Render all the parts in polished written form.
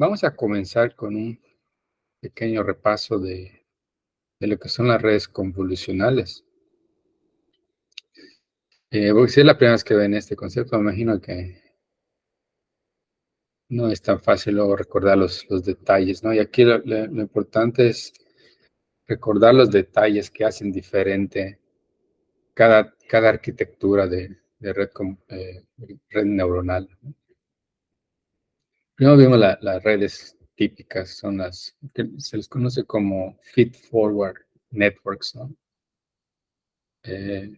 Vamos a comenzar con un pequeño repaso de lo que son las redes convolucionales. Porque si es la primera vez que ven este concepto, me imagino que no es tan fácil luego recordar los detalles, ¿no? Y aquí lo importante es recordar los detalles que hacen diferente cada arquitectura de red neuronal, ¿no? Primero vimos las redes típicas, son las que se les conoce como feed-forward networks, ¿no? Eh,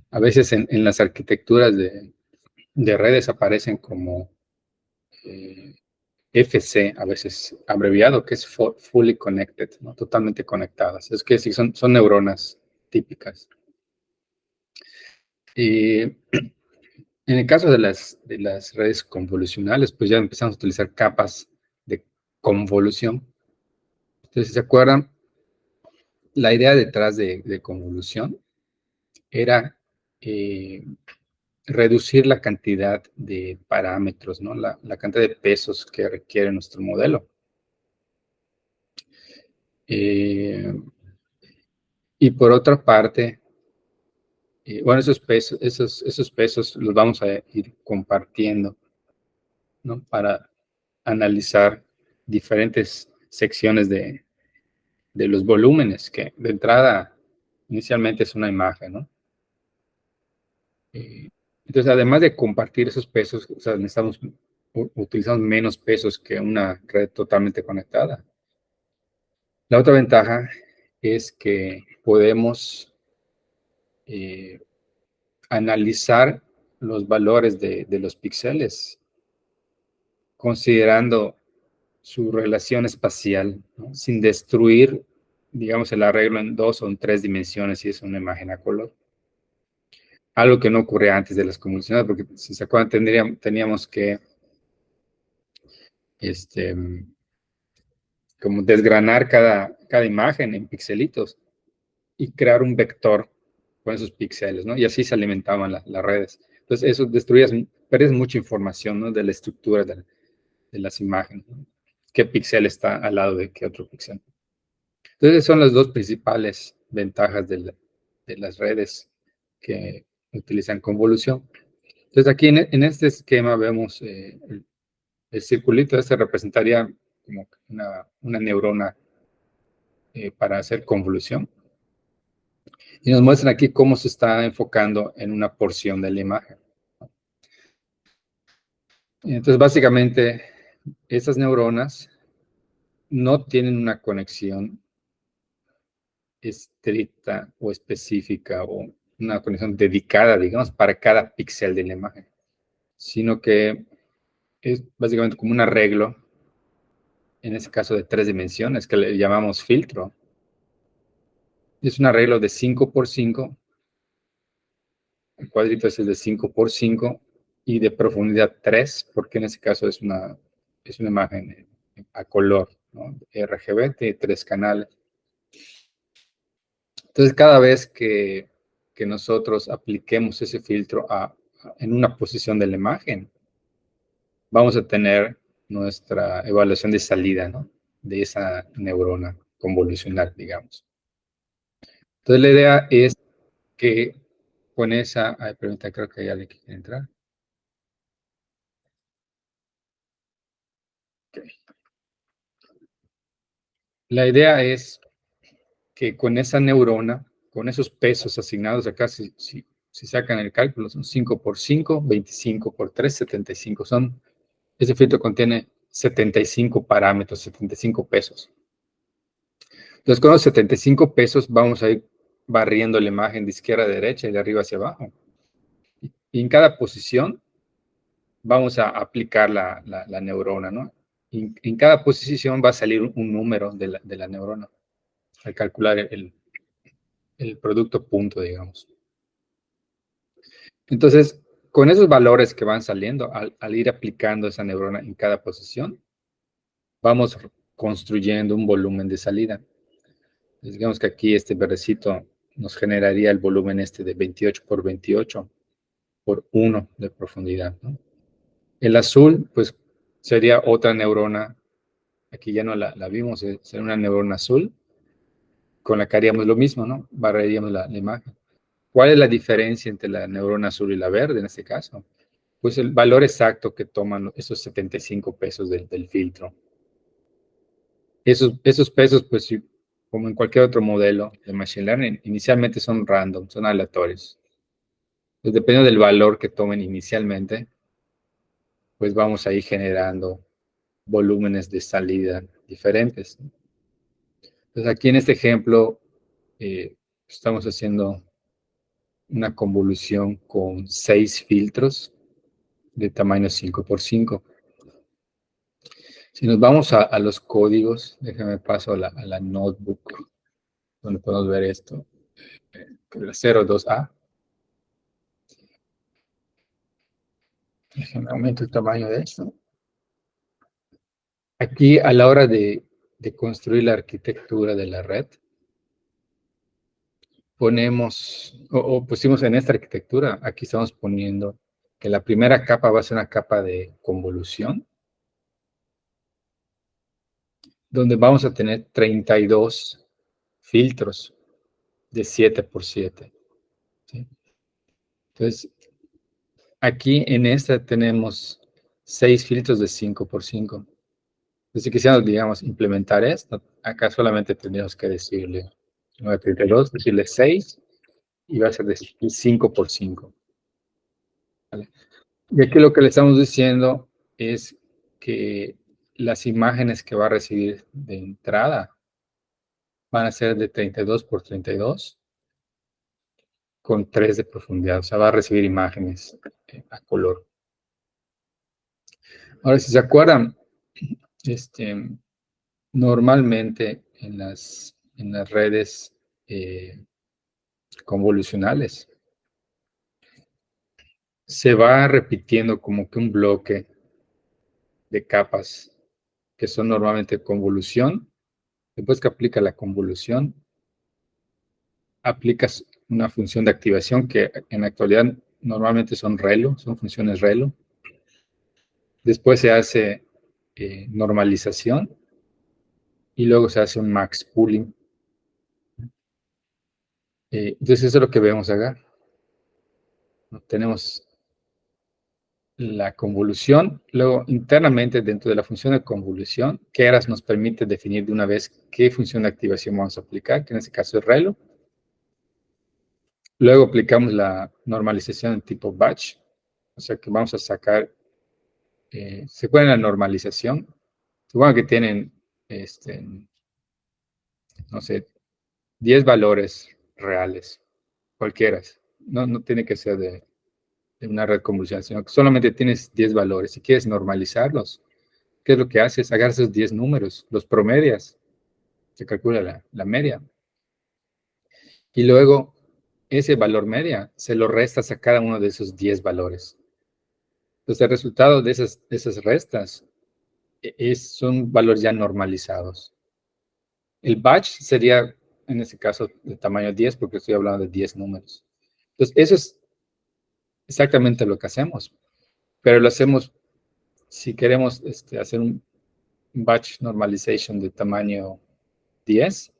a veces en las arquitecturas de redes aparecen como eh, FC, a veces abreviado, que es fully connected, ¿no? Totalmente conectadas. Es que sí, son neuronas típicas. Y en el caso de las redes convolucionales, pues ya empezamos a utilizar capas de convolución. Entonces, si se acuerdan, la idea detrás de convolución era reducir la cantidad de parámetros, ¿no? La cantidad de pesos que requiere nuestro modelo. Y por otra parte, bueno, esos pesos los vamos a ir compartiendo, ¿no? Para analizar diferentes secciones de los volúmenes, que de entrada inicialmente es una imagen, ¿no? Entonces, además de compartir esos pesos, o sea, utilizamos menos pesos que una red totalmente conectada. La otra ventaja es que podemos analizar los valores de los píxeles, considerando su relación espacial, ¿no? Sin destruir, digamos, el arreglo en 2 o 3 dimensiones si es una imagen a color. Algo que no ocurría antes de las convoluciones, porque si se acuerdan, teníamos que como desgranar cada imagen en pixelitos y crear un vector con esos píxeles, ¿no? Y así se alimentaban las redes. Entonces, eso perdías mucha información, ¿no? De la estructura de las imágenes, ¿no? ¿Qué píxel está al lado de qué otro píxel? Entonces, son las dos principales ventajas de las redes que utilizan convolución. Entonces, aquí en este esquema vemos el circulito, este representaría como una neurona para hacer convolución. Y nos muestran aquí cómo se está enfocando en una porción de la imagen. Entonces, básicamente, estas neuronas no tienen una conexión estricta o específica o una conexión dedicada, digamos, para cada píxel de la imagen, sino que es básicamente como un arreglo, en este caso de 3 dimensiones, que le llamamos filtro. Es un arreglo de 5 por 5, el cuadrito es de 5 por 5 y de profundidad 3, porque en este caso es una imagen a color, ¿no? RGB, de 3 canales. Entonces, cada vez que nosotros apliquemos ese filtro en una posición de la imagen, vamos a tener nuestra evaluación de salida, ¿no? De esa neurona convolucional, digamos. Entonces, la idea es que con esa... Ay, pregunta, creo que hay alguien que quiere entrar. Okay. La idea es que con esa neurona, con esos pesos asignados acá, si sacan el cálculo, son 5 por 5, 25 por 3, 75. Ese filtro contiene 75 parámetros, 75 pesos. Entonces, con los 75 pesos vamos a ir barriendo la imagen de izquierda a derecha y de arriba hacia abajo. Y en cada posición vamos a aplicar la neurona, ¿no? Y en cada posición va a salir un número de la neurona al calcular el producto punto, digamos. Entonces, con esos valores que van saliendo, al ir aplicando esa neurona en cada posición, vamos construyendo un volumen de salida. Entonces, digamos que aquí este verdecito nos generaría el volumen de 28 por 28 por 1 de profundidad, ¿no? El azul, pues, sería otra neurona. Aquí ya no la vimos, sería una neurona azul, con la que haríamos lo mismo, ¿no? Barreríamos la imagen. ¿Cuál es la diferencia entre la neurona azul y la verde en este caso? Pues el valor exacto que toman esos 75 pesos del filtro. Esos pesos, pues, como en cualquier otro modelo de Machine Learning, inicialmente son random, son aleatorios. Pues dependiendo del valor que tomen inicialmente, pues vamos a ir generando volúmenes de salida diferentes. Entonces aquí en este ejemplo estamos haciendo una convolución con 6 filtros de tamaño 5 por 5. Si nos vamos a los códigos, déjame paso a la notebook, donde podemos ver esto, la 02A. Déjame aumento el tamaño de esto. Aquí, a la hora de construir la arquitectura de la red, ponemos, o pusimos en esta arquitectura, aquí estamos poniendo que la primera capa va a ser una capa de convolución, donde vamos a tener 32 filtros de 7 por 7. ¿Sí? Entonces, aquí en esta tenemos 6 filtros de 5 por 5. Entonces, si quisiéramos, digamos, implementar esto, acá solamente tendríamos que decirle 932, decirle 6, y va a ser de 5 por 5. ¿Vale? Y aquí lo que le estamos diciendo es que las imágenes que va a recibir de entrada van a ser de 32 por 32 con 3 de profundidad. O sea, va a recibir imágenes a color. Ahora, si se acuerdan, normalmente en las redes convolucionales se va repitiendo como que un bloque de capas que son normalmente convolución. Después que aplica la convolución, aplicas una función de activación que en la actualidad normalmente son ReLU, son funciones ReLU. Después se hace normalización y luego se hace un max pooling. Entonces eso es lo que vemos acá. Tenemos la convolución, luego internamente dentro de la función de convolución, Keras nos permite definir de una vez qué función de activación vamos a aplicar, que en este caso es ReLU. Luego aplicamos la normalización en tipo batch, o sea que vamos a sacar, se puede la normalización, supongo que tienen, no sé, 10 valores reales, cualquiera, no tiene que ser de una red convolucional, sino que solamente tienes 10 valores. Si quieres normalizarlos, ¿qué es lo que haces? Agarras esos 10 números, los promedias, se calcula la media. Y luego, ese valor media se lo restas a cada uno de esos 10 valores. Entonces, el resultado de esas restas son valores ya normalizados. El batch sería, en este caso, de tamaño 10, porque estoy hablando de 10 números. Entonces, eso es exactamente lo que hacemos. Pero lo hacemos, si queremos hacer un batch normalization de tamaño 10,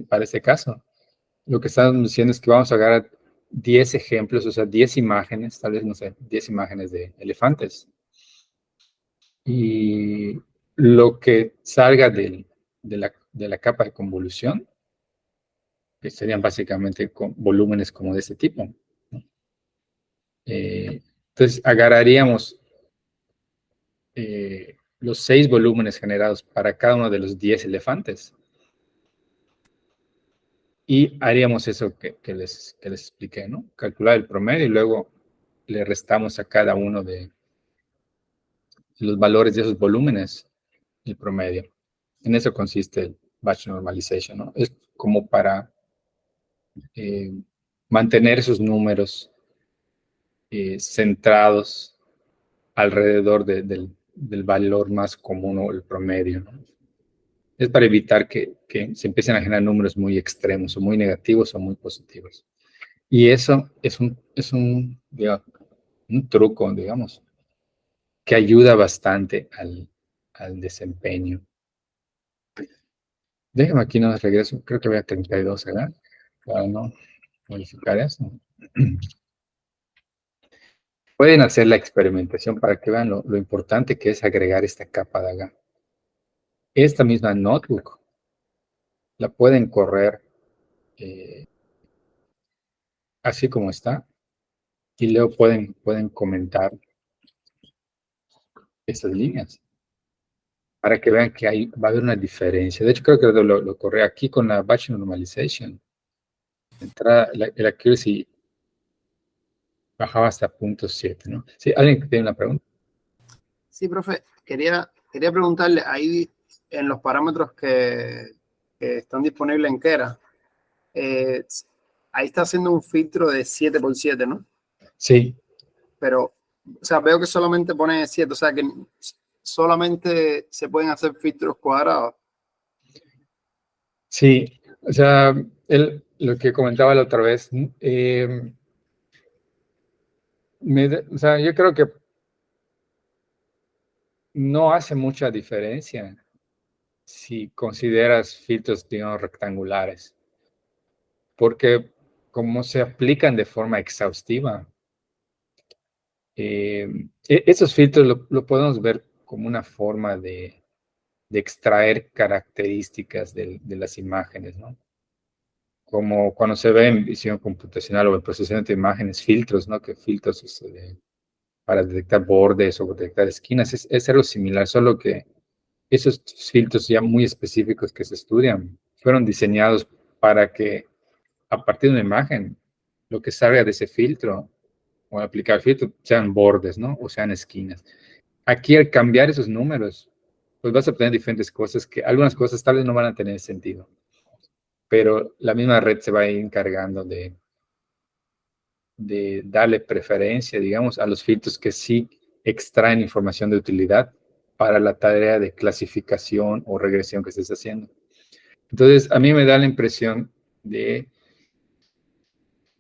para este caso, lo que estamos diciendo es que vamos a agarrar 10 ejemplos, o sea, 10 imágenes, tal vez, no sé, 10 imágenes de elefantes. Y lo que salga de la capa de convolución, que serían básicamente volúmenes como de este tipo, ¿no? Entonces, agarraríamos los 6 volúmenes generados para cada uno de los 10 elefantes y haríamos eso que les expliqué, ¿no? Calcular el promedio y luego le restamos a cada uno de los valores de esos volúmenes el promedio. En eso consiste el batch normalization, ¿no? Es como para mantener esos números centrados alrededor del valor más común o el promedio, ¿no? Es para evitar que se empiecen a generar números muy extremos o muy negativos o muy positivos. Y eso es un truco, digamos, que ayuda bastante al desempeño. Déjame aquí, no regreso, creo que voy a 32, ¿verdad? Para no modificar eso. Pueden hacer la experimentación para que vean lo importante que es agregar esta capa de acá. Esta misma notebook la pueden correr así como está y luego pueden comentar estas líneas para que vean que va a haber una diferencia. De hecho, creo que lo corrí aquí con la batch normalization. El accuracy bajaba hasta 0.7, ¿no? Sí, ¿alguien tiene una pregunta? Sí, profe, quería preguntarle, ahí en los parámetros que están disponibles en Kera, ahí está haciendo un filtro de 7x7, ¿no? Sí. Pero, o sea, veo que solamente pone 7, o sea, que solamente se pueden hacer filtros cuadrados. Sí, o sea, lo que comentaba la otra vez, o sea, yo creo que no hace mucha diferencia si consideras filtros, digamos, rectangulares, porque como se aplican de forma exhaustiva, esos filtros lo podemos ver como una forma de extraer características de las imágenes, ¿no? Como cuando se ve en visión computacional o en procesamiento de imágenes, filtros, ¿no? Que filtros para detectar bordes o detectar esquinas, es algo similar, solo que esos filtros ya muy específicos que se estudian fueron diseñados para que a partir de una imagen, lo que salga de ese filtro o aplicar el filtro sean bordes, ¿no? O sean esquinas. Aquí al cambiar esos números, pues vas a obtener diferentes cosas que algunas cosas tal vez no van a tener sentido, pero la misma red se va a ir encargando de darle preferencia, digamos, a los filtros que sí extraen información de utilidad para la tarea de clasificación o regresión que estés haciendo. Entonces, a mí me da la impresión de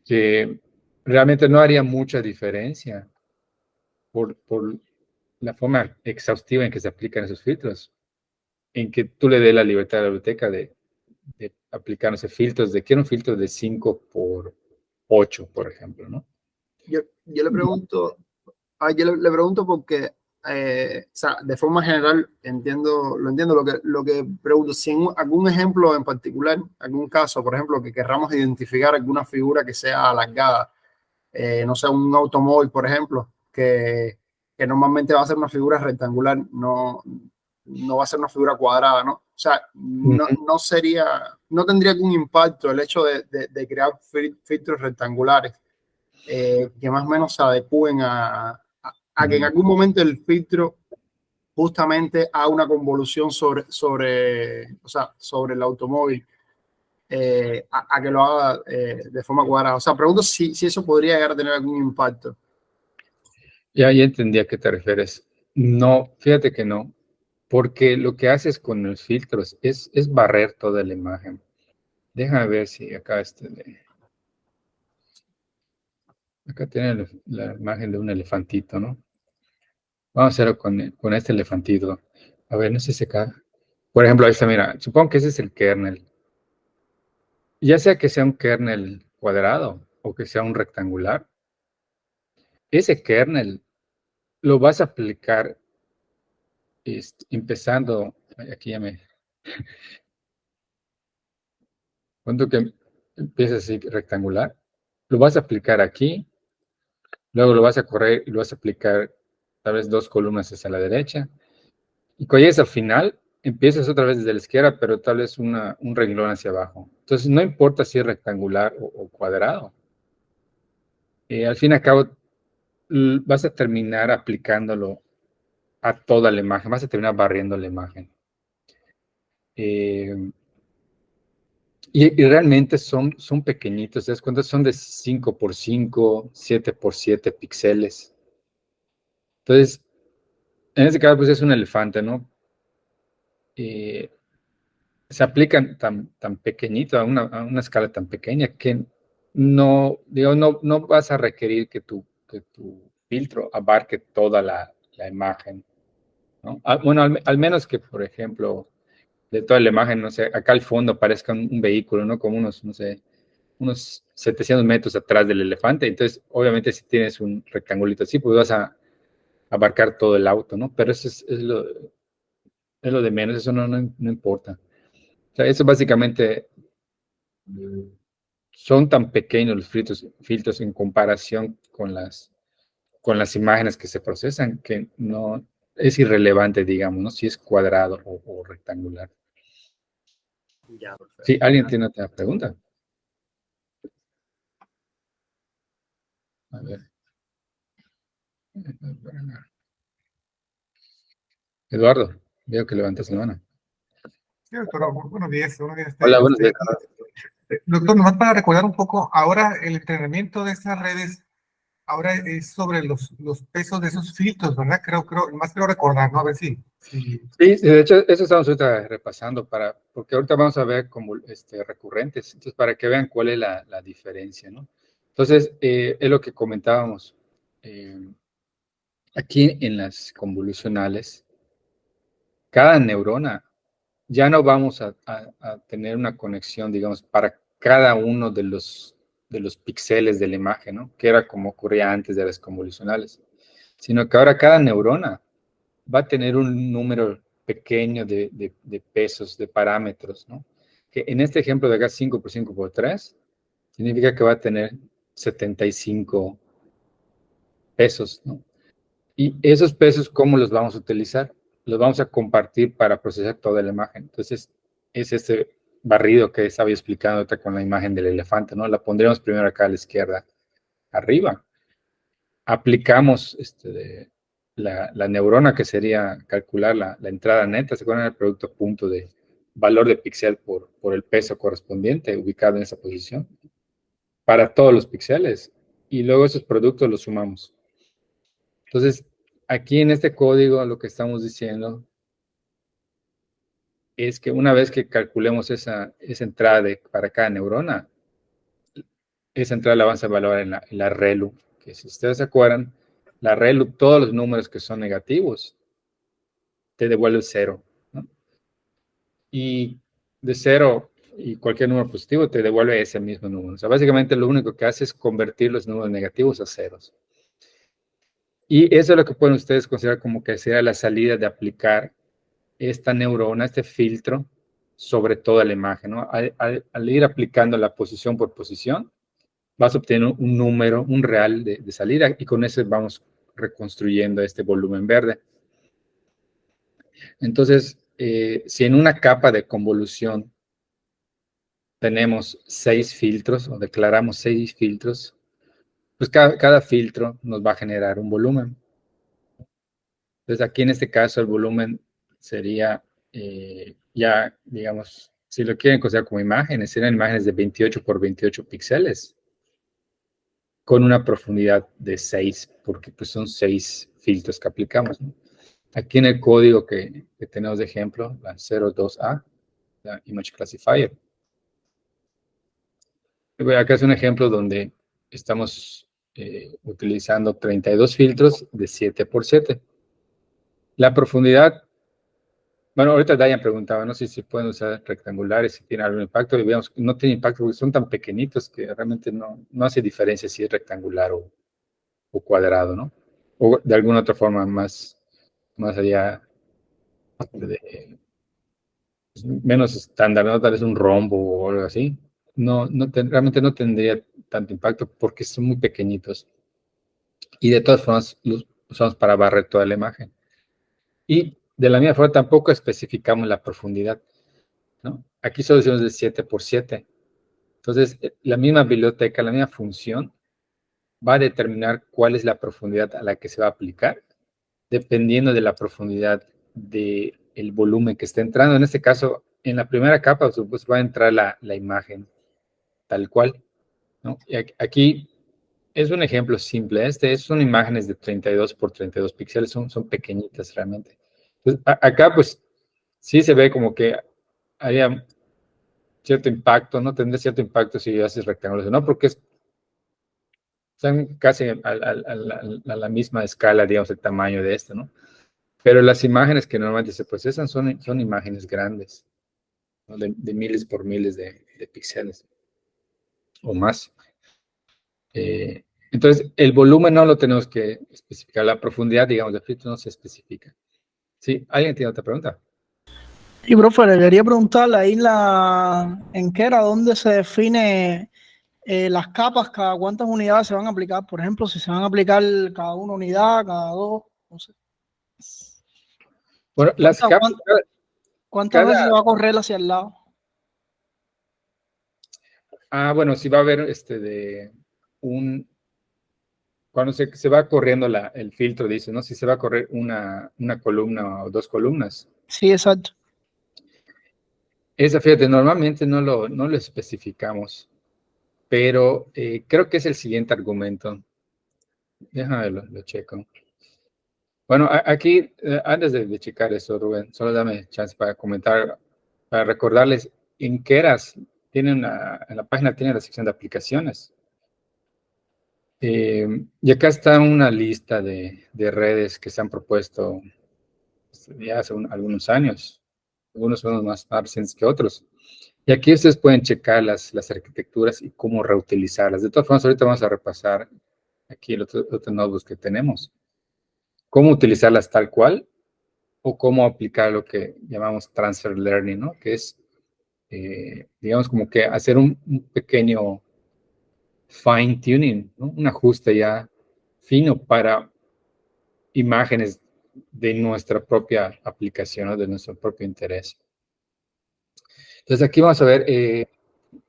que realmente no haría mucha diferencia por la forma exhaustiva en que se aplican esos filtros, en que tú le des la libertad a la biblioteca de aplicar esos filtros, de quiero un filtro de 5 por 8, por ejemplo, ¿no? Yo le pregunto, le pregunto porque, o sea, de forma general lo entiendo lo que pregunto. Si en algún ejemplo en particular, algún caso, por ejemplo, que querramos identificar alguna figura que sea alargada, no sé, un automóvil, por ejemplo, que normalmente va a ser una figura rectangular, no va a ser una figura cuadrada, ¿no? O sea, no sería, no tendría algún impacto el hecho de crear filtros rectangulares que más o menos se adecúen a que en algún momento el filtro justamente haga una convolución o sea, sobre el automóvil, a que lo haga de forma cuadrada. O sea, pregunto si eso podría llegar a tener algún impacto. Ya entendí a qué te refieres. No, fíjate que no, porque lo que haces con los filtros es barrer toda la imagen. Déjame ver si acá acá tiene la imagen de un elefantito, ¿no? Vamos a hacerlo con este elefantito. A ver, no sé si acá. Por ejemplo, ahí está, mira, supongo que ese es el kernel. Ya sea que sea un kernel cuadrado o que sea un rectangular, ese kernel lo vas a aplicar empezando, aquí ya me, cuando que empieza así rectangular, lo vas a aplicar aquí, luego lo vas a correr y lo vas a aplicar tal vez 2 columnas hacia la derecha, y cuando llegues al final, empiezas otra vez desde la izquierda, pero tal vez un renglón hacia abajo. Entonces, no importa si es rectangular o cuadrado. Al fin y al cabo, vas a terminar aplicándolo a toda la imagen, vas a terminar barriendo la imagen. Y realmente son pequeñitos, ¿te das cuenta? Son de 5 por 5, 7 por 7 píxeles. Entonces, en este caso, pues es un elefante, ¿no? Se aplican tan pequeñito, a una escala tan pequeña que no vas a requerir que tu filtro abarque toda la la imagen, ¿no? Bueno, al menos que, por ejemplo, de toda la imagen, no sé, acá al fondo parezca un vehículo, ¿no? Como unos, no sé, unos 700 metros atrás del elefante. Entonces, obviamente, si tienes un rectangulito así, pues vas a abarcar todo el auto, ¿no? Pero eso es lo de menos, eso no importa. O sea, eso básicamente son tan pequeños los filtros en comparación con las imágenes que se procesan que no es irrelevante, digamos, ¿no? Si es cuadrado o rectangular. Ya, Si perfecto. alguien tiene otra pregunta. A ver. Eduardo, veo que levantas la mano. Sí, doctor, buenos días, buenos días. Hola, buenos días. Doctor, nomás para recordar un poco, ahora el entrenamiento de estas redes, ahora es sobre los pesos de esos filtros, ¿verdad? Más quiero recordar, ¿no? A ver si. Sí, de hecho, eso estamos ahorita repasando porque ahorita vamos a ver como recurrentes, entonces para que vean cuál es la diferencia, ¿no? Entonces, es lo que comentábamos. Aquí en las convolucionales, cada neurona ya no vamos a tener una conexión, digamos, para cada uno de los píxeles de la imagen, ¿no? Que era como ocurría antes de las convolucionales, sino que ahora cada neurona va a tener un número pequeño de pesos, de parámetros, ¿no? Que en este ejemplo de acá 5 por 5 por 3 significa que va a tener 75 pesos, ¿no? Y esos pesos, ¿cómo los vamos a utilizar? Los vamos a compartir para procesar toda la imagen. Entonces, es este barrido que estaba explicando ahorita con la imagen del elefante, ¿no? La pondremos primero acá a la izquierda, arriba. Aplicamos la neurona, que sería calcular la entrada neta, ¿se acuerdan del producto punto de valor de píxel por el peso correspondiente ubicado en esa posición? Para todos los píxeles. Y luego esos productos los sumamos. Entonces, aquí en este código lo que estamos diciendo es que una vez que calculemos esa entrada para cada neurona, esa entrada la vamos a evaluar en la ReLU, que si ustedes se acuerdan, la ReLU, todos los números que son negativos, te devuelve cero, ¿no? Y de cero y cualquier número positivo te devuelve ese mismo número. O sea, básicamente lo único que hace es convertir los números negativos a ceros. Y eso es lo que pueden ustedes considerar como que sea la salida de aplicar esta neurona, este filtro, sobre toda la imagen, ¿no? Al ir aplicando la posición por posición, vas a obtener un número, un real de salida, y con eso vamos reconstruyendo este volumen verde. Entonces, si en una capa de convolución tenemos 6 filtros, o declaramos 6 filtros, pues cada filtro nos va a generar un volumen. Entonces, aquí en este caso el volumen sería ya, digamos, si lo quieren considerar como imágenes, serían imágenes de 28 por 28 píxeles, con una profundidad de 6, porque pues son 6 filtros que aplicamos, ¿no? Aquí en el código que tenemos de ejemplo, la 02A, la Image Classifier. Acá es un ejemplo donde estamos utilizando 32 filtros de 7 por 7. La profundidad, bueno, ahorita Dayan preguntaba, no sé si pueden usar rectangulares, si tiene algún impacto, y veamos que no tiene impacto porque son tan pequeñitos que realmente no hace diferencia si es rectangular o cuadrado, ¿no? O de alguna otra forma más allá de menos estándar, ¿no? Tal vez un rombo o algo así. Realmente no tendría tanto impacto porque son muy pequeñitos. Y de todas formas los usamos para barrer toda la imagen. Y de la misma forma tampoco especificamos la profundidad, ¿no? Aquí solo decimos de 7 por 7. Entonces, la misma biblioteca, la misma función, va a determinar cuál es la profundidad a la que se va a aplicar, dependiendo de la profundidad del volumen que esté entrando. En este caso, en la primera capa, pues va a entrar la imagen tal cual, ¿no? Y aquí es un ejemplo simple. Son imágenes de 32 por 32 píxeles, son pequeñitas realmente. Entonces, acá, pues, sí se ve como que haría cierto impacto, ¿no? Tendría cierto impacto si haces rectángulos, ¿no? Porque Están casi a la misma escala, digamos, el tamaño de esto, ¿no? Pero las imágenes que normalmente se procesan son imágenes grandes, ¿no? De miles por miles de píxeles o más. Entonces, el volumen no lo tenemos que especificar, la profundidad, digamos, del filtro no se especifica. ¿Sí? ¿Alguien tiene otra pregunta? Y profe, le quería preguntarle ahí en qué era dónde se define las capas, cada cuántas unidades se van a aplicar. Por ejemplo, si se van a aplicar cada una unidad, cada dos, no sé. Bueno, las capas, ¿Cuántas veces se va a correr hacia el lado? bueno, si va a haber cuando se va corriendo el filtro, dice, ¿no? Si se va a correr una columna o dos columnas. Sí, exacto. Fíjate, normalmente no lo especificamos, pero creo que es el siguiente argumento. Déjame lo checo. Bueno, aquí, antes de checar eso, Rubén, solo dame chance para comentar, para recordarles en Keras en la página tiene la sección de aplicaciones. Y acá está una lista de redes que se han propuesto ya hace algunos años. Algunos son más recientes que otros. Y aquí ustedes pueden checar las arquitecturas y cómo reutilizarlas. De todas formas, ahorita vamos a repasar aquí el otro notebook que tenemos. Cómo utilizarlas tal cual o cómo aplicar lo que llamamos transfer learning, ¿no? Que es, digamos, como que hacer un pequeño fine tuning, ¿no? Un ajuste ya fino para imágenes de nuestra propia aplicación, ¿no? De nuestro propio interés. Entonces aquí vamos a ver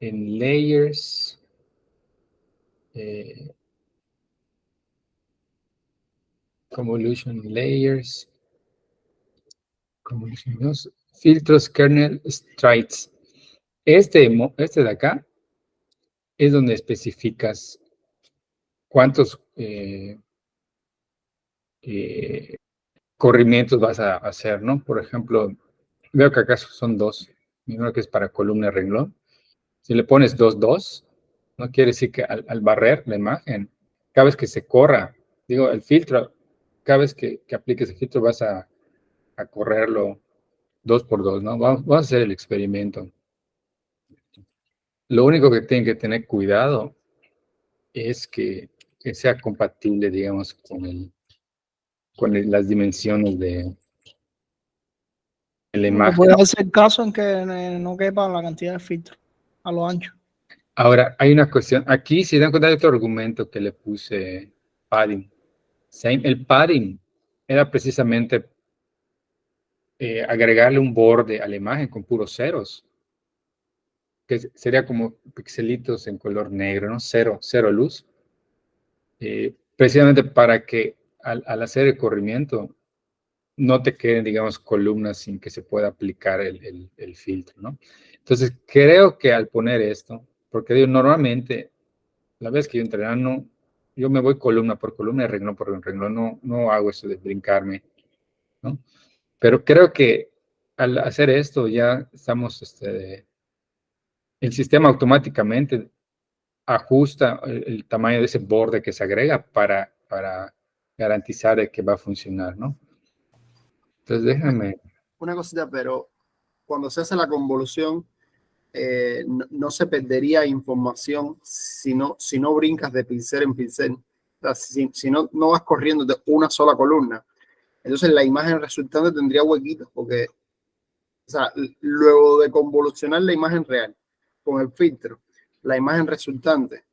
en layers, convolution layers, filtros kernel strides. Este de acá es donde especificas cuántos corrimientos vas a hacer, ¿no? Por ejemplo, veo que acá son dos. Primero que es para columna y renglón. Si le pones 2, no quiere decir que al barrer la imagen, cada vez que se corra, digo, el filtro, cada vez que apliques el filtro vas a correrlo 2 por 2, ¿no? Vamos a hacer el experimento. Lo único que tienen que tener cuidado es que sea compatible, digamos, con las dimensiones de la imagen. Puede hacer caso en que no quepa la cantidad de filtros a lo ancho. Ahora, hay una cuestión. Aquí, si dan cuenta de otro argumento que le puse padding. El padding era precisamente agregarle un borde a la imagen con puros ceros, que sería como pixelitos en color negro, ¿no? Cero luz. Precisamente para que al hacer el corrimiento no te queden, digamos, columnas sin que se pueda aplicar el filtro, ¿no? Entonces, creo que al poner esto, porque digo, normalmente, la vez que yo entreno, yo me voy columna por columna y renglón por renglón, no hago eso de brincarme, ¿no? Pero creo que al hacer esto ya estamos, el sistema automáticamente ajusta el tamaño de ese borde que se agrega para garantizar de que va a funcionar, ¿no? Entonces déjame. Una cosita, pero cuando se hace la convolución, no se perdería información si no brincas de pincel en pincel. O sea, si no vas corriendo de una sola columna. Entonces la imagen resultante tendría huequitos, porque, o sea, luego de convolucionar la imagen real con el filtro, la imagen resultante,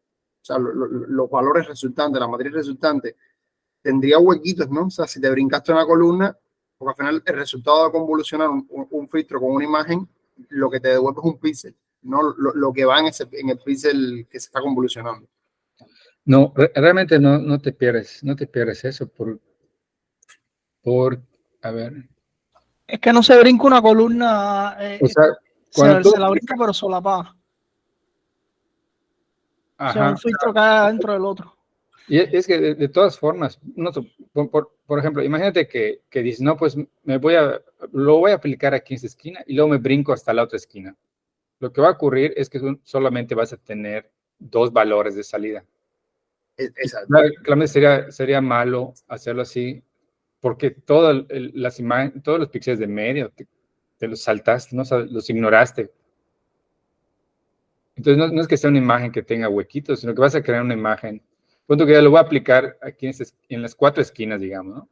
o sea, los valores resultantes, la matriz resultante, tendría huequitos, ¿no? O sea, si te brincaste una columna, porque al final el resultado de convolucionar un filtro con una imagen, lo que te devuelve es un píxel, no lo que va en el píxel que se está convolucionando. No, realmente no te pierdes eso a ver. Es que no se brinca una columna, O sea, cuando se la brinca pero solapada. O sea, un filtro cae dentro del otro. Y es que de todas formas, por ejemplo, imagínate que dices, no, pues lo voy a aplicar aquí en esta esquina y luego me brinco hasta la otra esquina. Lo que va a ocurrir es que solamente vas a tener 2 valores de salida. Exacto. Claramente sería malo hacerlo así, porque todos los píxeles de medio te los saltaste, ¿no? O sea, los ignoraste. Entonces, no es que sea una imagen que tenga huequitos, sino que vas a crear una imagen. Punto que ya lo voy a aplicar aquí en las 4 esquinas, digamos, ¿no?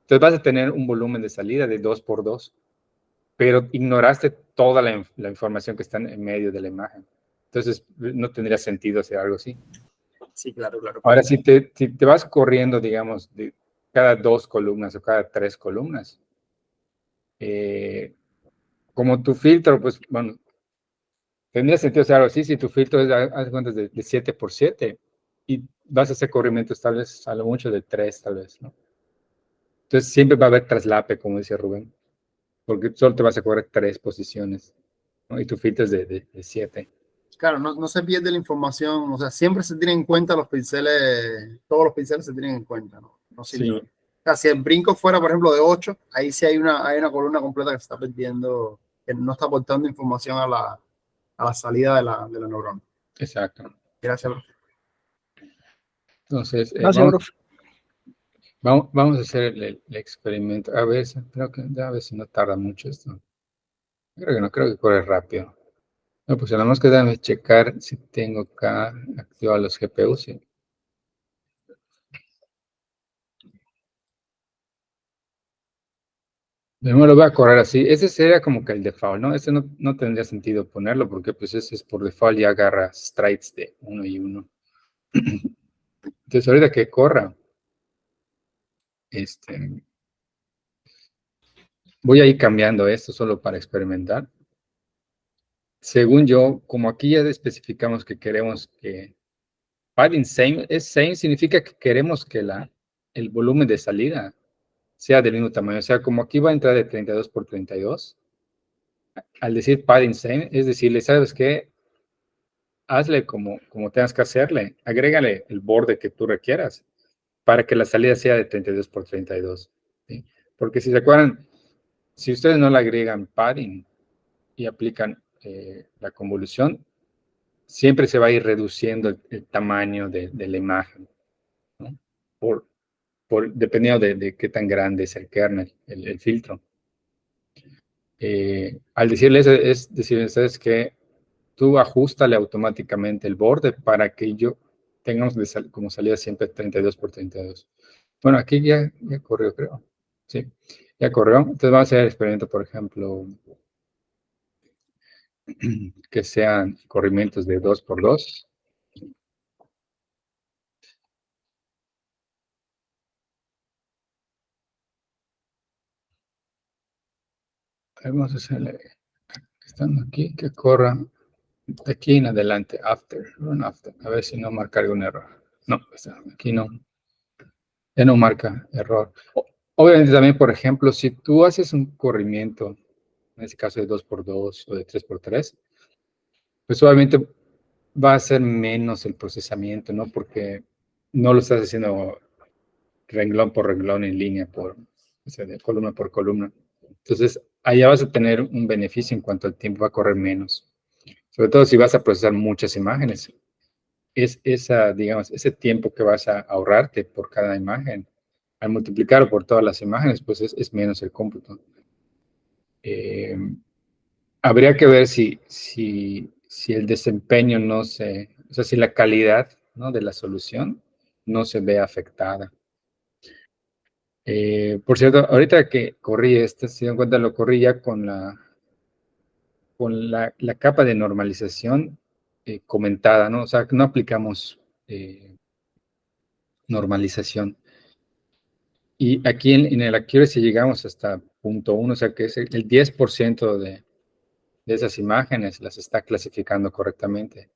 Entonces vas a tener un volumen de salida de 2 por 2, pero ignoraste toda la información que está en medio de la imagen. Entonces, no tendría sentido hacer algo así. Sí, claro, claro. Ahora, si te vas corriendo, digamos, de cada 2 columnas o cada 3 columnas, como tu filtro, pues, bueno, tendría sentido hacer algo así si tu filtro es, haz cuentas, de 7 por 7 y vas a hacer corrimientos tal vez a lo mucho de 3, tal vez, ¿no? Entonces, siempre va a haber traslape, como dice Rubén, porque solo te vas a correr 3 posiciones, ¿no? Y tu filtro es de 7. Claro, no se pierde la información, o sea, siempre se tienen en cuenta los pinceles, todos los pinceles se tienen en cuenta, ¿no? No Sí. o sea, si el brinco fuera, por ejemplo, de 8, ahí sí hay una columna completa que se está perdiendo, que no está aportando información a la salida de la neurona. Exacto. Gracias. Entonces, Gracias, profe. vamos a hacer el experimento. A ver, a ver si no tarda mucho esto. Creo que no, creo que corre rápido. No, pues nada más que déjame checar si tengo acá activados los GPUs. Sí. Primero lo voy a correr así. Ese sería como que el default, ¿no? Ese no tendría sentido ponerlo porque pues ese es por default y agarra sprites de 1 y 1. Entonces ahorita que corra, voy a ir cambiando esto solo para experimentar. Según yo, como aquí ya especificamos que queremos que padding same significa que queremos que el volumen de salida sea del mismo tamaño. O sea, como aquí va a entrar de 32 por 32, al decir padding same, es decirle, ¿sabes qué? Hazle como tengas que hacerle. Agrégale el borde que tú requieras para que la salida sea de 32 por 32. ¿Sí? Porque si se acuerdan, si ustedes no le agregan padding y aplican la convolución, siempre se va a ir reduciendo el tamaño de la imagen, ¿no? Dependiendo de qué tan grande es el kernel, el filtro. Al decirle eso, es decir, ¿sabes qué? Tú ajustale automáticamente el borde para que tengamos como salida siempre 32 por 32. Bueno, aquí ya corrió, creo. Sí, ya corrió. Entonces vamos a hacer el experimento, por ejemplo, que sean corrimientos de 2 por 2. Vamos a hacerle, estando aquí, que corra de aquí en adelante, run after. A ver si no marca algún error. No, aquí no. Ya no marca error. Obviamente también, por ejemplo, si tú haces un corrimiento, en este caso de 2 por 2 o de 3 por 3, pues obviamente va a ser menos el procesamiento, ¿no? Porque no lo estás haciendo renglón por renglón en línea, o sea, de columna por columna. Entonces, allá vas a tener un beneficio en cuanto al tiempo va a correr menos. Sobre todo si vas a procesar muchas imágenes. Digamos, ese tiempo que vas a ahorrarte por cada imagen, al multiplicarlo por todas las imágenes, pues es menos el cómputo. Habría que ver si el desempeño o sea, si la calidad, ¿no?, de la solución no se ve afectada. Por cierto, ahorita que corrí si dan cuenta, lo corrí ya con la capa de normalización comentada, ¿no? O sea, que no aplicamos normalización. Y aquí en el accuracy llegamos hasta 0.1, o sea que es el 10% de esas imágenes las está clasificando correctamente.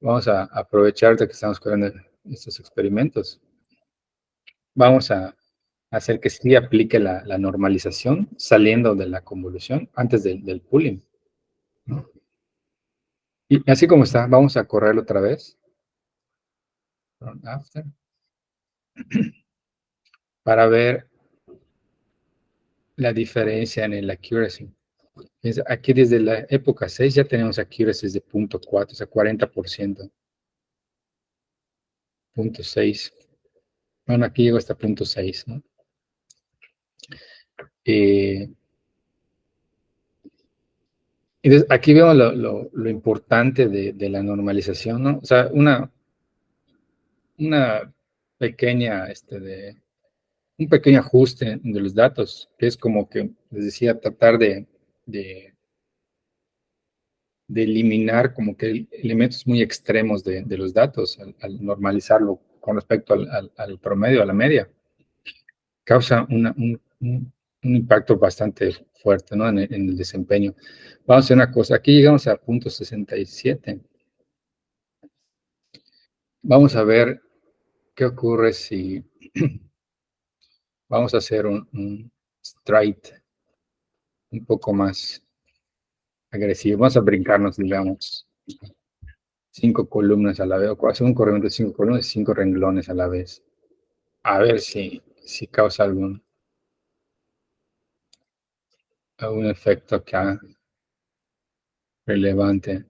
Vamos a aprovechar de que estamos corriendo estos experimentos. Vamos a hacer que sí aplique la normalización saliendo de la convolución antes del pooling, ¿no? Y así como está, vamos a correrlo otra vez. Run after. Para ver la diferencia en el accuracy. Aquí desde la época 6 ya tenemos accuracies de 0.4, o sea, 40%. punto 6. Bueno, aquí llego hasta punto 6, ¿no? Entonces, aquí vemos lo importante de la normalización, ¿no? O sea, una pequeña, un pequeño ajuste de los datos, que es como que, les decía, tratar de, de eliminar como que elementos muy extremos de los datos al normalizarlo con respecto al promedio, a la media, causa un impacto bastante fuerte, ¿no? En el desempeño. Vamos a hacer una cosa, aquí llegamos a punto 67. Vamos a ver qué ocurre si vamos a hacer un stride un poco más agresivo. Vamos a brincarnos, digamos, 5 columnas a la vez, o hacer un corrimiento de 5 columnas y 5 renglones a la vez. A ver si causa algún efecto acá relevante.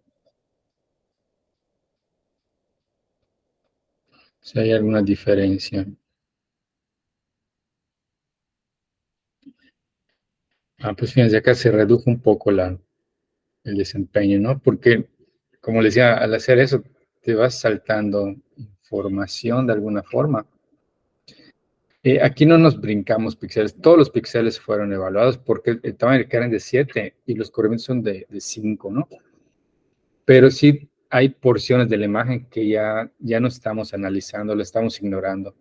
Si hay alguna diferencia. Pues fíjense, acá se redujo un poco el desempeño, ¿no? Porque, como les decía, al hacer eso, te vas saltando información de alguna forma. Aquí no nos brincamos píxeles, todos los píxeles fueron evaluados porque el tamaño de eran de 7 y los corrimientos son de 5, ¿no? Pero sí hay porciones de la imagen que ya no estamos analizando, lo estamos ignorando.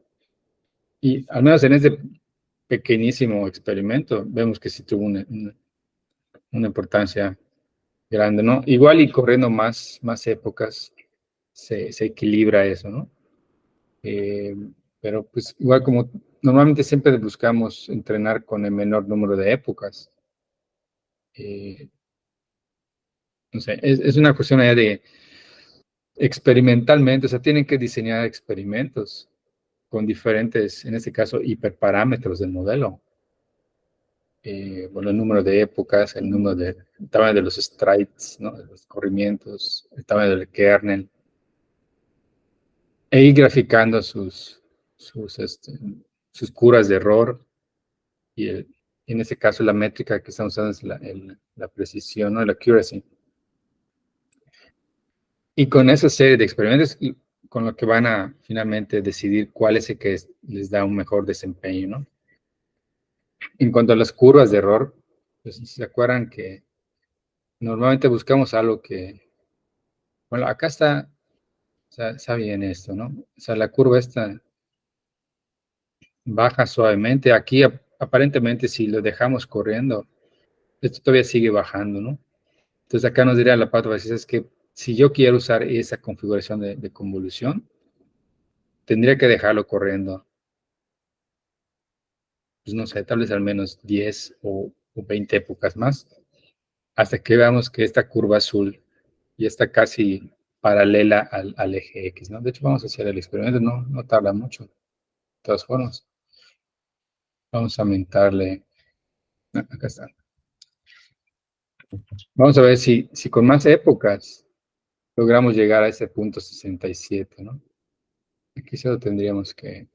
Y al menos en este pequeñísimo experimento vemos que sí tuvo una importancia grande, ¿no? Igual y corriendo más épocas se equilibra eso, ¿no? Eh, pero pues igual como normalmente siempre buscamos entrenar con el menor número de épocas. No sé, es una cuestión allá de experimentalmente, o sea, tienen que diseñar experimentos con diferentes, en este caso, hiperparámetros del modelo. Bueno, el número de épocas, el tamaño de los strides, ¿no? De los corrimientos, el tamaño del kernel, e ir graficando sus curas de error y en este caso la métrica que estamos usando es la precisión, ¿no? La accuracy. Y con esa serie de experimentos, con lo que van a finalmente decidir cuál es el que les da un mejor desempeño, ¿no? En cuanto a las curvas de error, pues se acuerdan que normalmente buscamos algo que, bueno, acá está bien esto, ¿no? O sea, la curva esta baja suavemente. Aquí aparentemente si lo dejamos corriendo, esto todavía sigue bajando, ¿no? Entonces acá nos diría la pata, es que si yo quiero usar esa configuración de convolución, tendría que dejarlo corriendo, pues no sé, tal vez al menos 10 o 20 épocas más, hasta que veamos que esta curva azul ya está casi paralela al eje X, ¿no? De hecho, vamos a hacer el experimento, no tarda mucho, de todas formas. Vamos a aumentarle, acá está. Vamos a ver si con más épocas logramos llegar a ese punto 67, ¿no? Aquí solo tendríamos que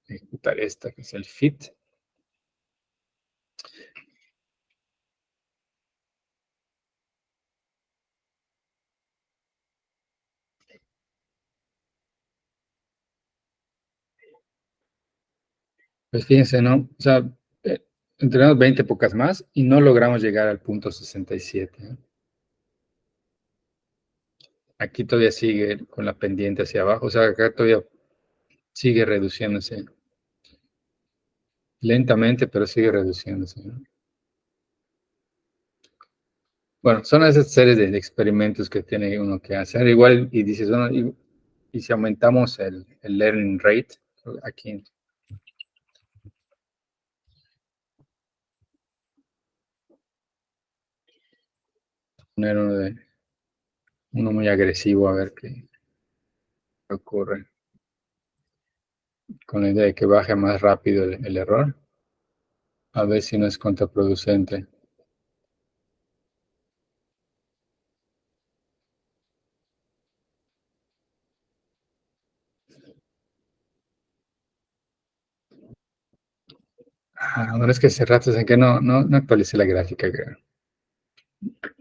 ejecutar esta, que es el fit. Pues fíjense, ¿no? O sea, entrenamos 20 épocas más y no logramos llegar al punto 67, ¿no? Aquí todavía sigue con la pendiente hacia abajo, o sea, acá todavía sigue reduciéndose. Lentamente, pero sigue reduciéndose, ¿no? Bueno, son esas series de experimentos que tiene uno que hacer. Igual, y dices, bueno, y si aumentamos el learning rate, aquí poner uno muy agresivo a ver qué ocurre, con la idea de que baje más rápido el error, a ver si no es contraproducente. Bueno, es que hace rato en que no actualicé la gráfica, creo.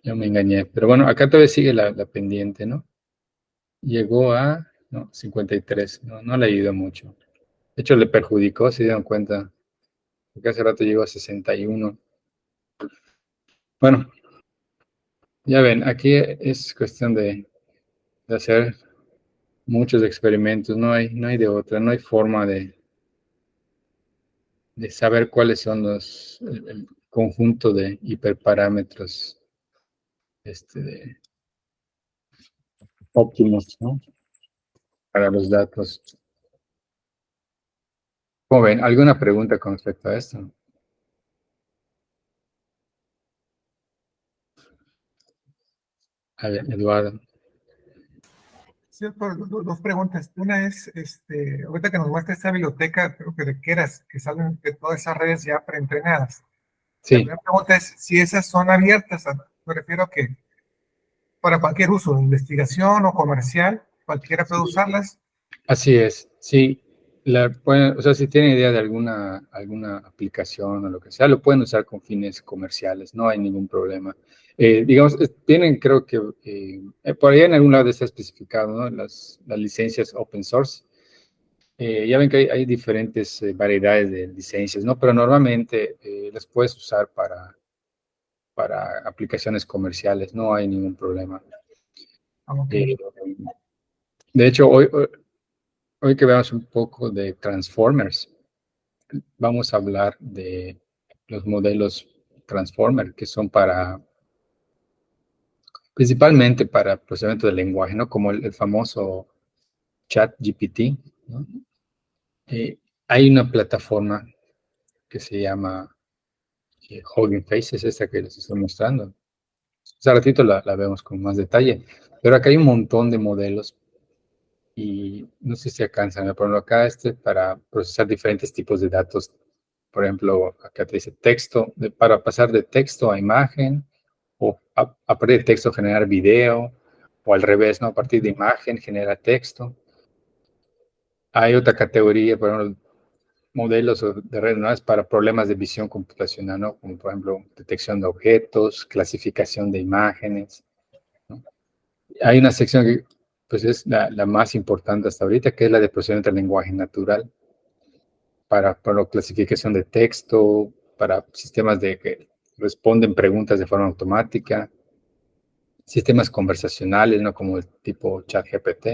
Yo me engañé. Pero bueno, acá todavía sigue la pendiente, ¿no? Llegó a, no, 53. No le ayudó mucho. De hecho, le perjudicó, si dieron cuenta. Porque hace rato llegó a 61. Bueno, ya ven, aquí es cuestión de hacer muchos experimentos. No hay de otra. No hay forma de saber cuáles son el conjunto de hiperparámetros óptimos, ¿no? Para los datos. ¿Cómo ven? ¿Alguna pregunta con respecto a esto? A ver, Eduardo. Sí, doctor, dos preguntas. Una es, ahorita que nos muestra esta biblioteca, creo que de Keras, que salen de todas esas redes ya preentrenadas. La Sí, primera pregunta es si esas son abiertas, me refiero a que para cualquier uso, investigación o comercial, cualquiera puede usarlas. así es. Sí, o sea, si tienen idea de alguna aplicación o lo que sea, lo pueden usar con fines comerciales, no hay ningún problema. Digamos, tienen, creo que por ahí en algún lado está especificado, ¿no? Las licencias open source. Ya ven que hay diferentes variedades de licencias, ¿no? Pero normalmente las puedes usar para aplicaciones comerciales, no hay ningún problema. Okay. De hecho, hoy que veamos un poco de Transformers, vamos a hablar de los modelos Transformer, que son principalmente para procesamiento del lenguaje, ¿no? Como el famoso ChatGPT, ¿no? Hay una plataforma que se llama Hugging Face, es esta que les estoy mostrando. Hace ratito la vemos con más detalle, pero acá hay un montón de modelos y no sé si alcanzan a ponerlo acá, para procesar diferentes tipos de datos. Por ejemplo, acá te dice texto, para pasar de texto a imagen, o a partir de texto generar video, o al revés, ¿no? A partir de imagen genera texto. Hay otra categoría, por ejemplo, modelos de redes neuronales para problemas de visión computacional, ¿no? Como por ejemplo, detección de objetos, clasificación de imágenes, ¿no? Hay una sección que pues es la más importante hasta ahorita, que es la de procesamiento del lenguaje natural, para la clasificación de texto, para sistemas que responden preguntas de forma automática, sistemas conversacionales, ¿no? Como el tipo ChatGPT.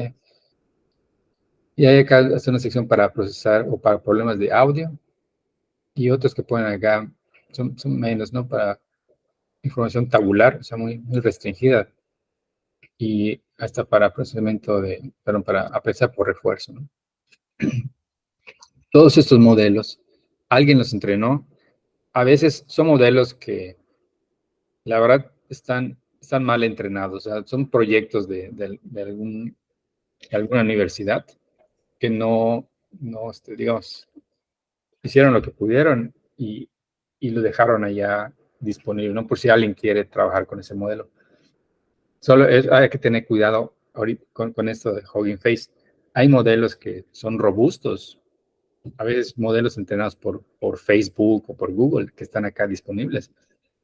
Y hay acá una sección para procesar o para problemas de audio y otros que ponen acá, son menos, ¿no? Para información tabular, o sea, muy restringida. Y hasta para procesamiento perdón, para apreciar por refuerzo, ¿no? Todos estos modelos, alguien los entrenó. A veces son modelos que, la verdad, están mal entrenados. O sea, son proyectos de alguna universidad que digamos, hicieron lo que pudieron y lo dejaron allá disponible, ¿no? Por si alguien quiere trabajar con ese modelo. Solo hay que tener cuidado ahorita con esto de Hugging Face. Hay modelos que son robustos, a veces modelos entrenados por Facebook o por Google que están acá disponibles,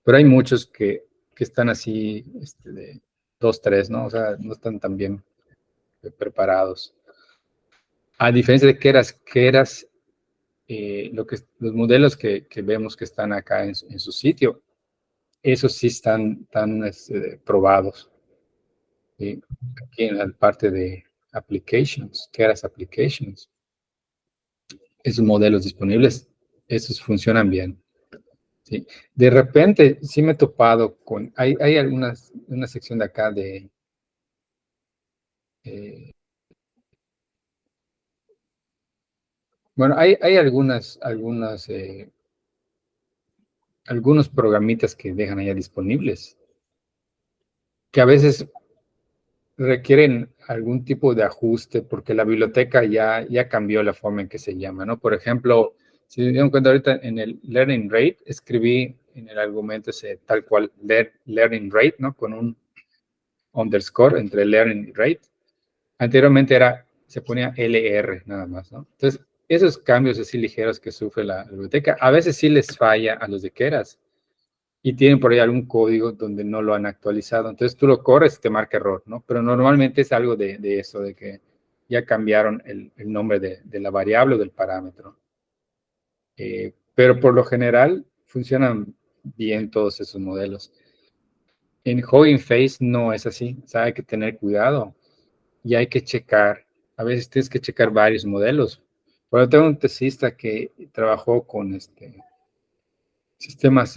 pero hay muchos que están así de 2, 3, ¿no? O sea, no están tan bien preparados. A diferencia de Keras, los modelos que vemos que están acá en su sitio, esos sí están probados. ¿Sí? Aquí en la parte de applications, Keras Applications, esos modelos disponibles, esos funcionan bien. ¿Sí? De repente, sí me he topado hay una sección de acá bueno, hay algunos programitas que dejan allá disponibles, que a veces requieren algún tipo de ajuste porque la biblioteca ya cambió la forma en que se llama, ¿no? Por ejemplo, si se dieron cuenta ahorita en el learning rate, escribí en el argumento ese tal cual learning rate, ¿no? Con un underscore entre learning rate. Anteriormente se ponía LR nada más, ¿no? Entonces, esos cambios así ligeros que sufre la biblioteca, a veces sí les falla a los de Keras y tienen por ahí algún código donde no lo han actualizado. Entonces tú lo corres y te marca error, ¿no? Pero normalmente es algo de eso, de que ya cambiaron el nombre de la variable o del parámetro. Pero por lo general funcionan bien todos esos modelos. En Hugging Face no es así, o sea, hay que tener cuidado y hay que checar. A veces tienes que checar varios modelos. Bueno, tengo un tesista que trabajó con sistemas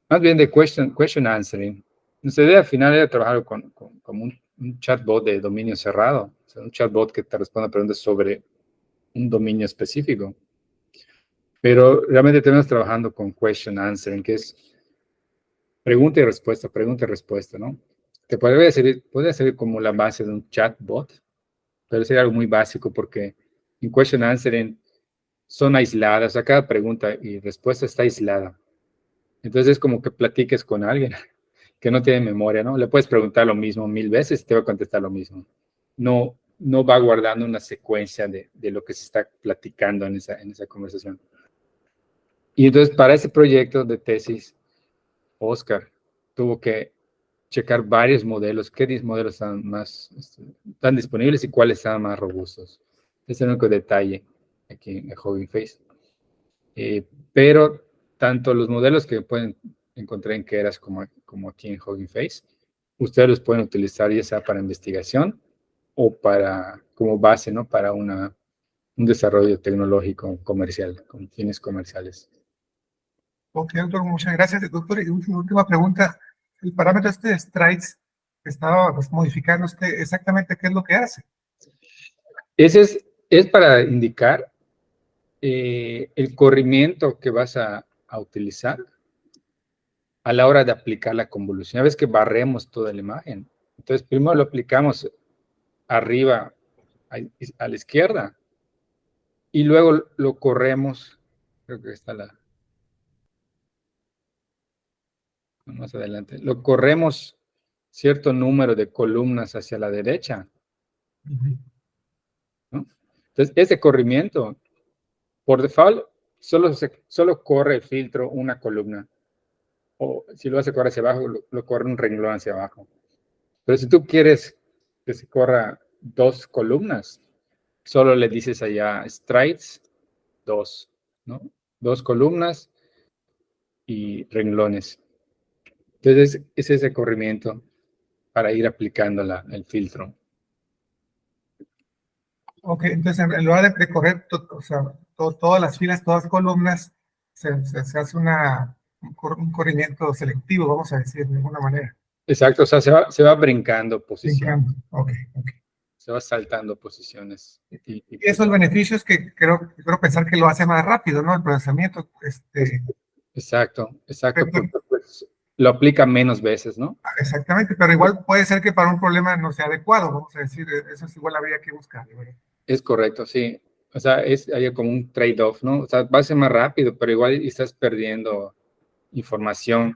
más bien de question answering. Nuestra idea al final era trabajar como un chatbot de dominio cerrado, o sea, un chatbot que te responda a preguntas sobre un dominio específico. Pero realmente tenemos trabajando con question answering, que es pregunta y respuesta, ¿no? Te podría servir como la base de un chatbot, pero sería algo muy básico porque en question answering son aisladas, o sea, cada pregunta y respuesta está aislada. Entonces es como que platiques con alguien que no tiene memoria, ¿no? Le puedes preguntar lo mismo 1000 veces y te va a contestar lo mismo. No va guardando una secuencia de lo que se está platicando en esa conversación. Y entonces para ese proyecto de tesis, Oscar tuvo que checar varios modelos, qué modelos están disponibles y cuáles están más robustos. Ese es el único detalle aquí en Hugging Face. Pero tanto los modelos que pueden encontrar en Keras como aquí en Hugging Face, ustedes los pueden utilizar ya sea para investigación o como base, ¿no? Para un desarrollo tecnológico comercial, con fines comerciales. Ok, doctor, muchas gracias. Doctor, y última pregunta. El parámetro de strides que estaba modificando exactamente qué es lo que hace. Ese es para indicar el corrimiento que vas a utilizar a la hora de aplicar la convolución. Ya ves que barremos toda la imagen. Entonces, primero lo aplicamos arriba a la izquierda y luego lo corremos. Creo que está más adelante. Lo corremos cierto número de columnas hacia la derecha, ¿no? Entonces, ese corrimiento, por default, solo corre el filtro una columna. O si lo hace correr hacia abajo, lo corre un renglón hacia abajo. Pero si tú quieres que se corra 2 columnas, solo le dices allá strides 2, ¿no? 2 columnas y renglones. Entonces, es ese corrimiento para ir aplicando el filtro. Ok, entonces en lugar de correr todas las filas, todas las columnas, se hace un corrimiento selectivo, vamos a decir, de alguna manera. Exacto, o sea, se va brincando posiciones. Ok. Se va saltando posiciones. Y eso, el beneficio es que creo pensar que lo hace más rápido, ¿no? El procesamiento. Exacto, porque pues, lo aplica menos veces, ¿no? Exactamente, pero igual puede ser que para un problema no sea adecuado, vamos a decir, eso es igual habría que buscar, ¿verdad? Es correcto, sí. O sea, hay como un trade-off, ¿no? O sea, va a ser más rápido, pero igual estás perdiendo información.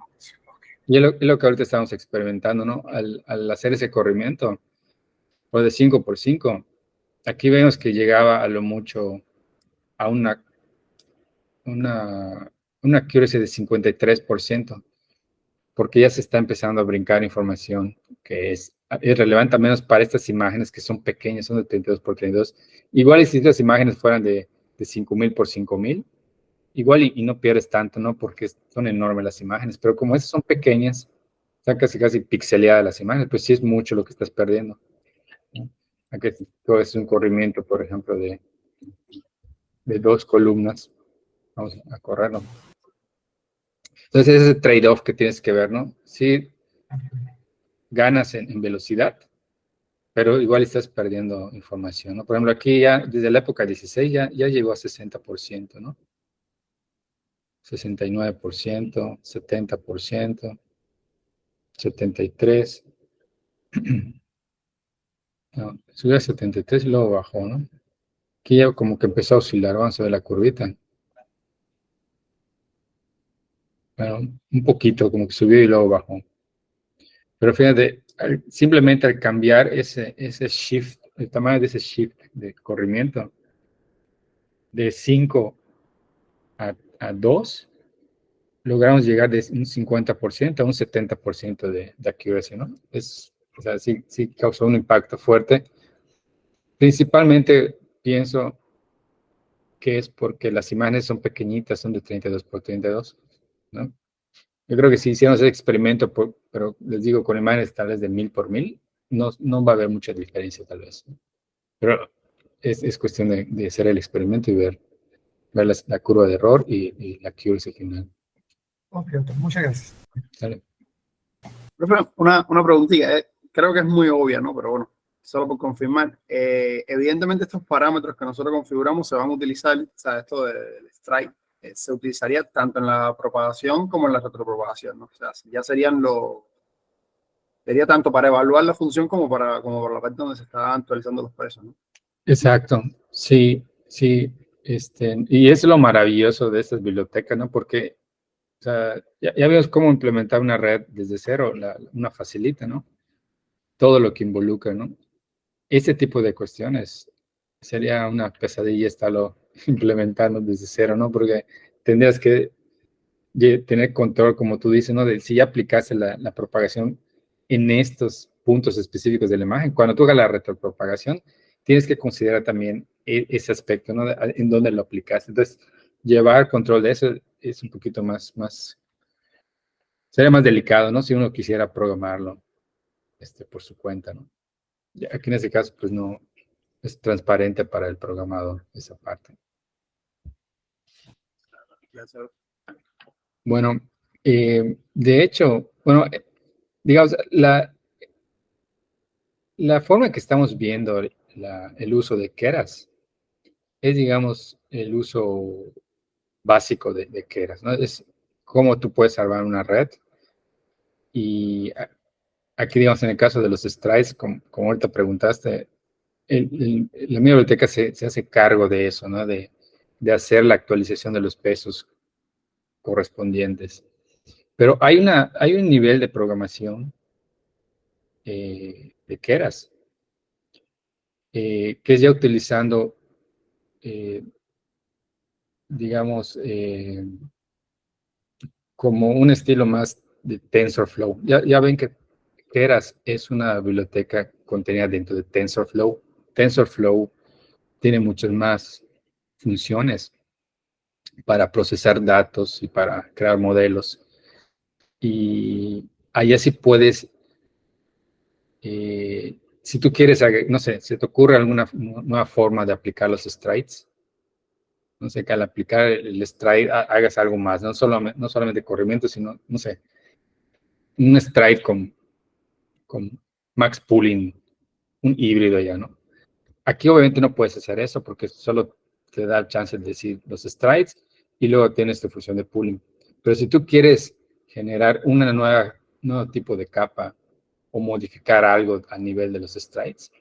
Y es lo que ahorita estamos experimentando, ¿no? Al hacer ese corrimiento, o de 5x5, aquí vemos que llegaba a lo mucho a una accuracy de 53%, porque ya se está empezando a brincar información que es relevante, al menos para estas imágenes que son pequeñas, son de 32x32. Igual y si estas imágenes fueran de 5000x5000, igual y no pierdes tanto, ¿no? Porque son enormes las imágenes, pero como esas son pequeñas, están casi pixeleadas las imágenes, pues sí es mucho lo que estás perdiendo, ¿no? Aquí todo es un corrimiento, por ejemplo, de 2 columnas. Vamos a correrlo. Entonces, ese es el trade-off que tienes que ver, ¿no? Sí, ganas en velocidad, pero igual estás perdiendo información, ¿no? Por ejemplo, aquí ya, desde la época 16, ya llegó a 60%, ¿no? 69%, 70%, 73%. No, subió a 73 y luego bajó, ¿no? Aquí ya como que empezó a oscilar, vamos a ver la curvita. Bueno, un poquito, como que subió y luego bajó. Pero fíjate, simplemente al cambiar ese shift, el tamaño de ese shift de corrimiento, de 5 a 2, logramos llegar de un 50% a un 70% de accuracy, ¿no? O sea, sí causó un impacto fuerte. Principalmente pienso que es porque las imágenes son pequeñitas, son de 32 por 32, ¿no? Yo creo que si hiciéramos ese experimento, pero les digo, con imágenes tal vez de 1000 por 1000, no va a haber mucha diferencia tal vez, ¿no? Pero es cuestión de hacer el experimento y ver la curva de error y la accuracy final. Ok, doctor, muchas gracias. ¿Sale? Profe, una preguntita, creo que es muy obvia, ¿no? Pero bueno, solo por confirmar. Evidentemente estos parámetros que nosotros configuramos se van a utilizar, o sea, esto del strike, se utilizaría tanto en la propagación como en la retropropagación, ¿no? O sea, ya sería tanto para evaluar la función como para la parte donde se están actualizando los precios, ¿no? Exacto, sí. Y es lo maravilloso de estas bibliotecas, ¿no? Porque, o sea, ya vimos cómo implementar una red desde cero, una facilita, ¿no? Todo lo que involucra, ¿no? Ese tipo de cuestiones sería una pesadilla estarlo implementando desde cero, ¿no? Porque tendrías que tener control, como tú dices, ¿no? De si ya aplicaste la propagación en estos puntos específicos de la imagen. Cuando tú hagas la retropropagación, tienes que considerar también ese aspecto, ¿no? En dónde lo aplicaste. Entonces, llevar control de eso es un poquito sería más delicado, ¿no? Si uno quisiera programarlo por su cuenta, ¿no? Ya aquí en ese caso, pues no es transparente para el programador esa parte. Bueno, de hecho, bueno, digamos, la forma que estamos viendo el uso de Keras es, digamos, el uso básico de Keras, ¿no? Es cómo tú puedes salvar una red. Y aquí, digamos, en el caso de los strikes, como ahorita preguntaste, la mi biblioteca se hace cargo de eso, ¿no? De hacer la actualización de los pesos correspondientes. Pero hay un nivel de programación de Keras que es ya utilizando, digamos, como un estilo más de TensorFlow. Ya ven que Keras es una biblioteca contenida dentro de TensorFlow. TensorFlow tiene muchas más funciones para procesar datos y para crear modelos. Y allá sí puedes, si tú quieres, no sé, ¿se te ocurre alguna nueva forma de aplicar los sprites? No sé, que al aplicar el stride hagas algo más, no solamente corrimiento, sino, no sé, un stride con max pooling, un híbrido ya, ¿no? Aquí obviamente no puedes hacer eso porque solo te da el chance de decir los strides y luego tienes tu función de pooling. Pero si tú quieres generar nuevo tipo de capa o modificar algo a nivel de los strides,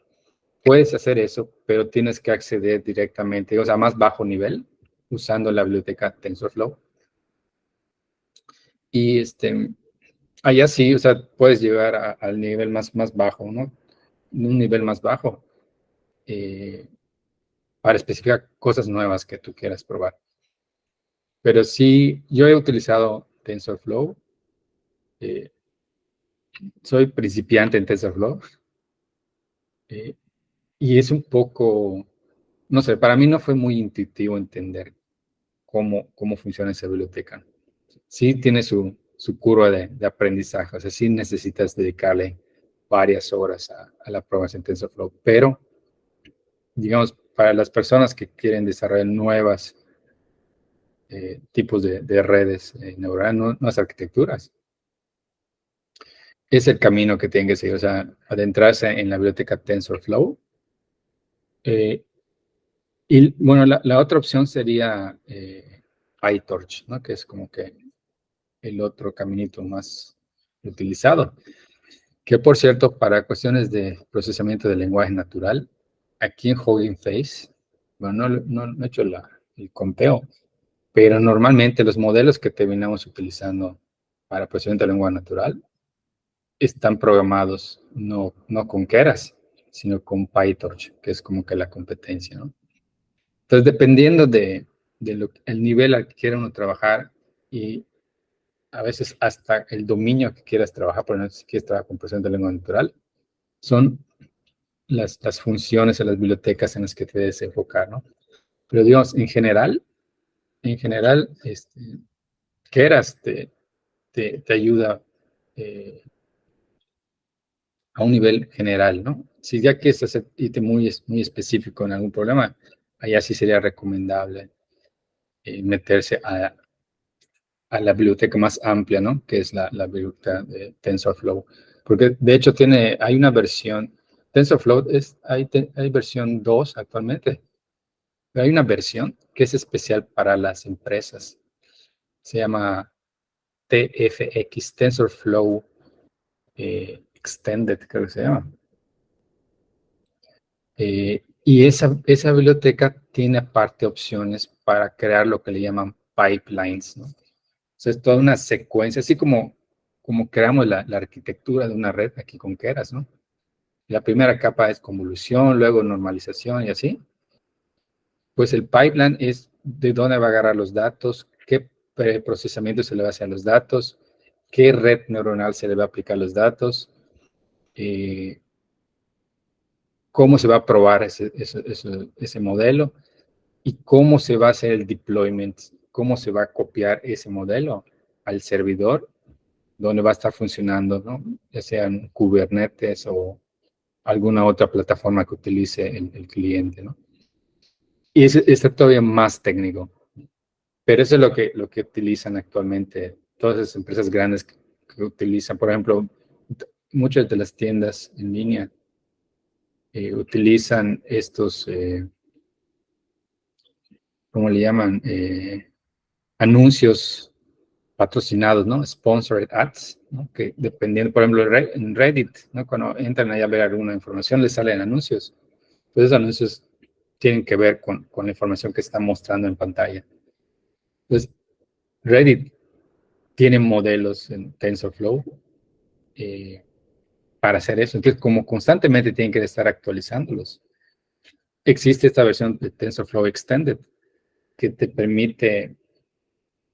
puedes hacer eso, pero tienes que acceder directamente, o sea, a más bajo nivel, usando la biblioteca TensorFlow. Y allá sí, o sea, puedes llegar al nivel más bajo, ¿no? Un nivel más bajo para especificar cosas nuevas que tú quieras probar. Pero sí, yo he utilizado TensorFlow. Soy principiante en TensorFlow. Y es un poco, no sé, para mí no fue muy intuitivo entender cómo funciona esa biblioteca. Sí tiene su curva de aprendizaje, o sea, sí necesitas dedicarle varias horas a la programación en TensorFlow, pero, digamos, para las personas que quieren desarrollar nuevas tipos de redes neuronales, nuevas arquitecturas, es el camino que tienen que seguir, o sea, adentrarse en la biblioteca TensorFlow. Y bueno, la otra opción sería PyTorch, ¿no? Que es como que el otro caminito más utilizado. Que por cierto, para cuestiones de procesamiento de lenguaje natural, aquí en Hugging Face, bueno, no he hecho el conteo, pero normalmente los modelos que terminamos utilizando para procesamiento de lenguaje natural están programados no con Keras, sino con PyTorch, que es como que la competencia, ¿no? Entonces, dependiendo de el nivel al que quiera uno trabajar y a veces hasta el dominio que quieras trabajar, por ejemplo, si quieres trabajar con procesamiento de lengua natural, son las funciones o las bibliotecas en las que te debes enfocar, ¿no? Pero digamos, en general, Keras te ayuda a un nivel general, ¿no? Si ya quieres hacer ítem muy específico en algún problema, allá sí sería recomendable meterse a la biblioteca más amplia, ¿no? Que es la biblioteca de TensorFlow. Porque de hecho hay una versión, TensorFlow hay versión 2 actualmente, pero hay una versión que es especial para las empresas. Se llama TFX, TensorFlow Extended, creo que se llama. Y esa biblioteca tiene aparte opciones para crear lo que le llaman pipelines, ¿no? Entonces, toda una secuencia, así como creamos la arquitectura de una red aquí con Keras, ¿no? La primera capa es convolución, luego normalización y así. Pues el pipeline es de dónde va a agarrar los datos, qué procesamiento se le va a hacer a los datos, qué red neuronal se le va a aplicar a los datos, cómo se va a probar ese modelo y cómo se va a hacer el deployment, cómo se va a copiar ese modelo al servidor donde va a estar funcionando, ¿no? Ya sea en Kubernetes o alguna otra plataforma que utilice el cliente, ¿no? Y está todavía más técnico, pero eso es lo que utilizan actualmente todas esas empresas grandes que utilizan, por ejemplo, muchas de las tiendas en línea utilizan estos, ¿cómo le llaman? Anuncios patrocinados, ¿no? Sponsored ads, ¿no? Que dependiendo, por ejemplo, en Reddit, ¿no? Cuando entran ahí a ver alguna información, les salen anuncios. Entonces, esos anuncios tienen que ver con la información que están mostrando en pantalla. Entonces, Reddit tiene modelos en TensorFlow para hacer eso. Entonces, como constantemente tienen que estar actualizándolos. Existe esta versión de TensorFlow Extended que te permite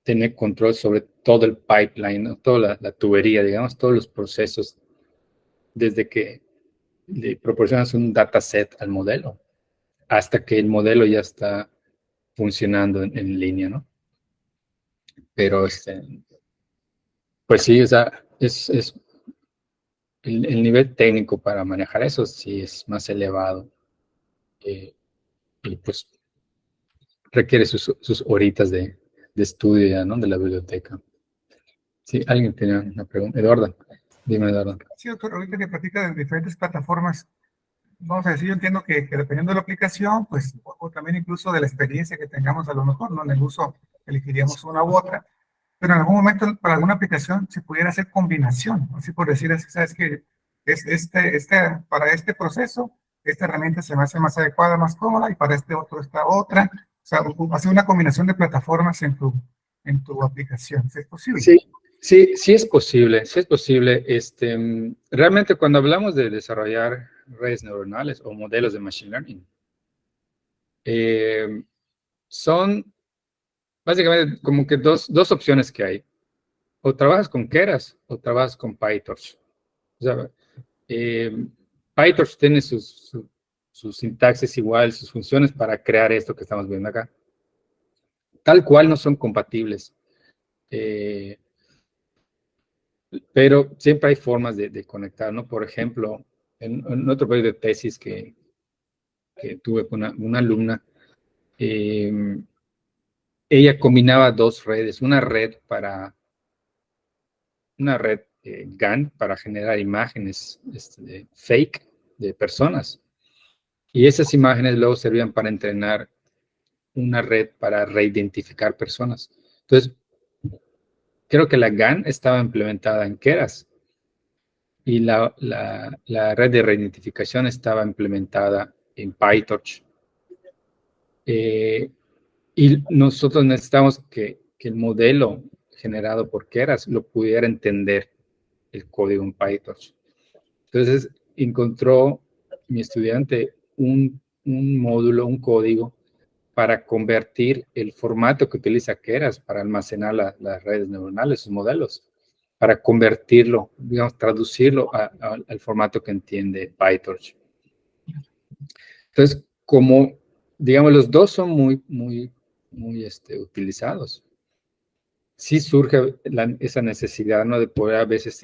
tener control sobre todo el pipeline, ¿no? Toda la tubería, digamos, todos los procesos, desde que le proporcionas un dataset al modelo hasta que el modelo ya está funcionando en línea, ¿no? Pero, pues sí, o sea, el nivel técnico para manejar eso sí es más elevado. Y pues requiere sus horitas de estudio ya, ¿no? De la biblioteca. Sí, alguien tenía una pregunta. Eduardo, dime, Eduardo. Sí, doctor, ahorita que platica de diferentes plataformas, vamos a decir, yo entiendo que dependiendo de la aplicación, pues, o también incluso de la experiencia que tengamos a lo mejor, ¿no? En el uso elegiríamos una u otra, pero en algún momento para alguna aplicación se pudiera hacer combinación, así por decir, sabes que para este proceso, esta herramienta se me hace más adecuada, más cómoda, y para este otro esta otra, o sea, hacer una combinación de plataformas en tu aplicación, ¿es posible? Sí, sí es posible, sí es posible. Realmente cuando hablamos de desarrollar redes neuronales o modelos de machine learning, son básicamente como que dos opciones que hay. O trabajas con Keras o trabajas con PyTorch. O sea, PyTorch tiene su sintaxis igual, sus funciones para crear esto que estamos viendo acá. Tal cual no son compatibles. Pero siempre hay formas de conectar, ¿no? Por ejemplo, en otro proyecto de tesis que tuve con una alumna, ella combinaba dos redes, una red GAN para generar imágenes fake de personas. Y esas imágenes luego servían para entrenar una red para reidentificar personas. Entonces, creo que la GAN estaba implementada en Keras y la red de reidentificación estaba implementada en PyTorch. Y nosotros necesitamos que el modelo generado por Keras lo pudiera entender el código en PyTorch. Entonces, encontró mi estudiante un módulo, un código para convertir el formato que utiliza Keras para almacenar las redes neuronales, sus modelos, para convertirlo, digamos, traducirlo al formato que entiende PyTorch. Entonces, como, digamos, los dos son muy utilizados, sí surge esa necesidad, ¿no? De poder a veces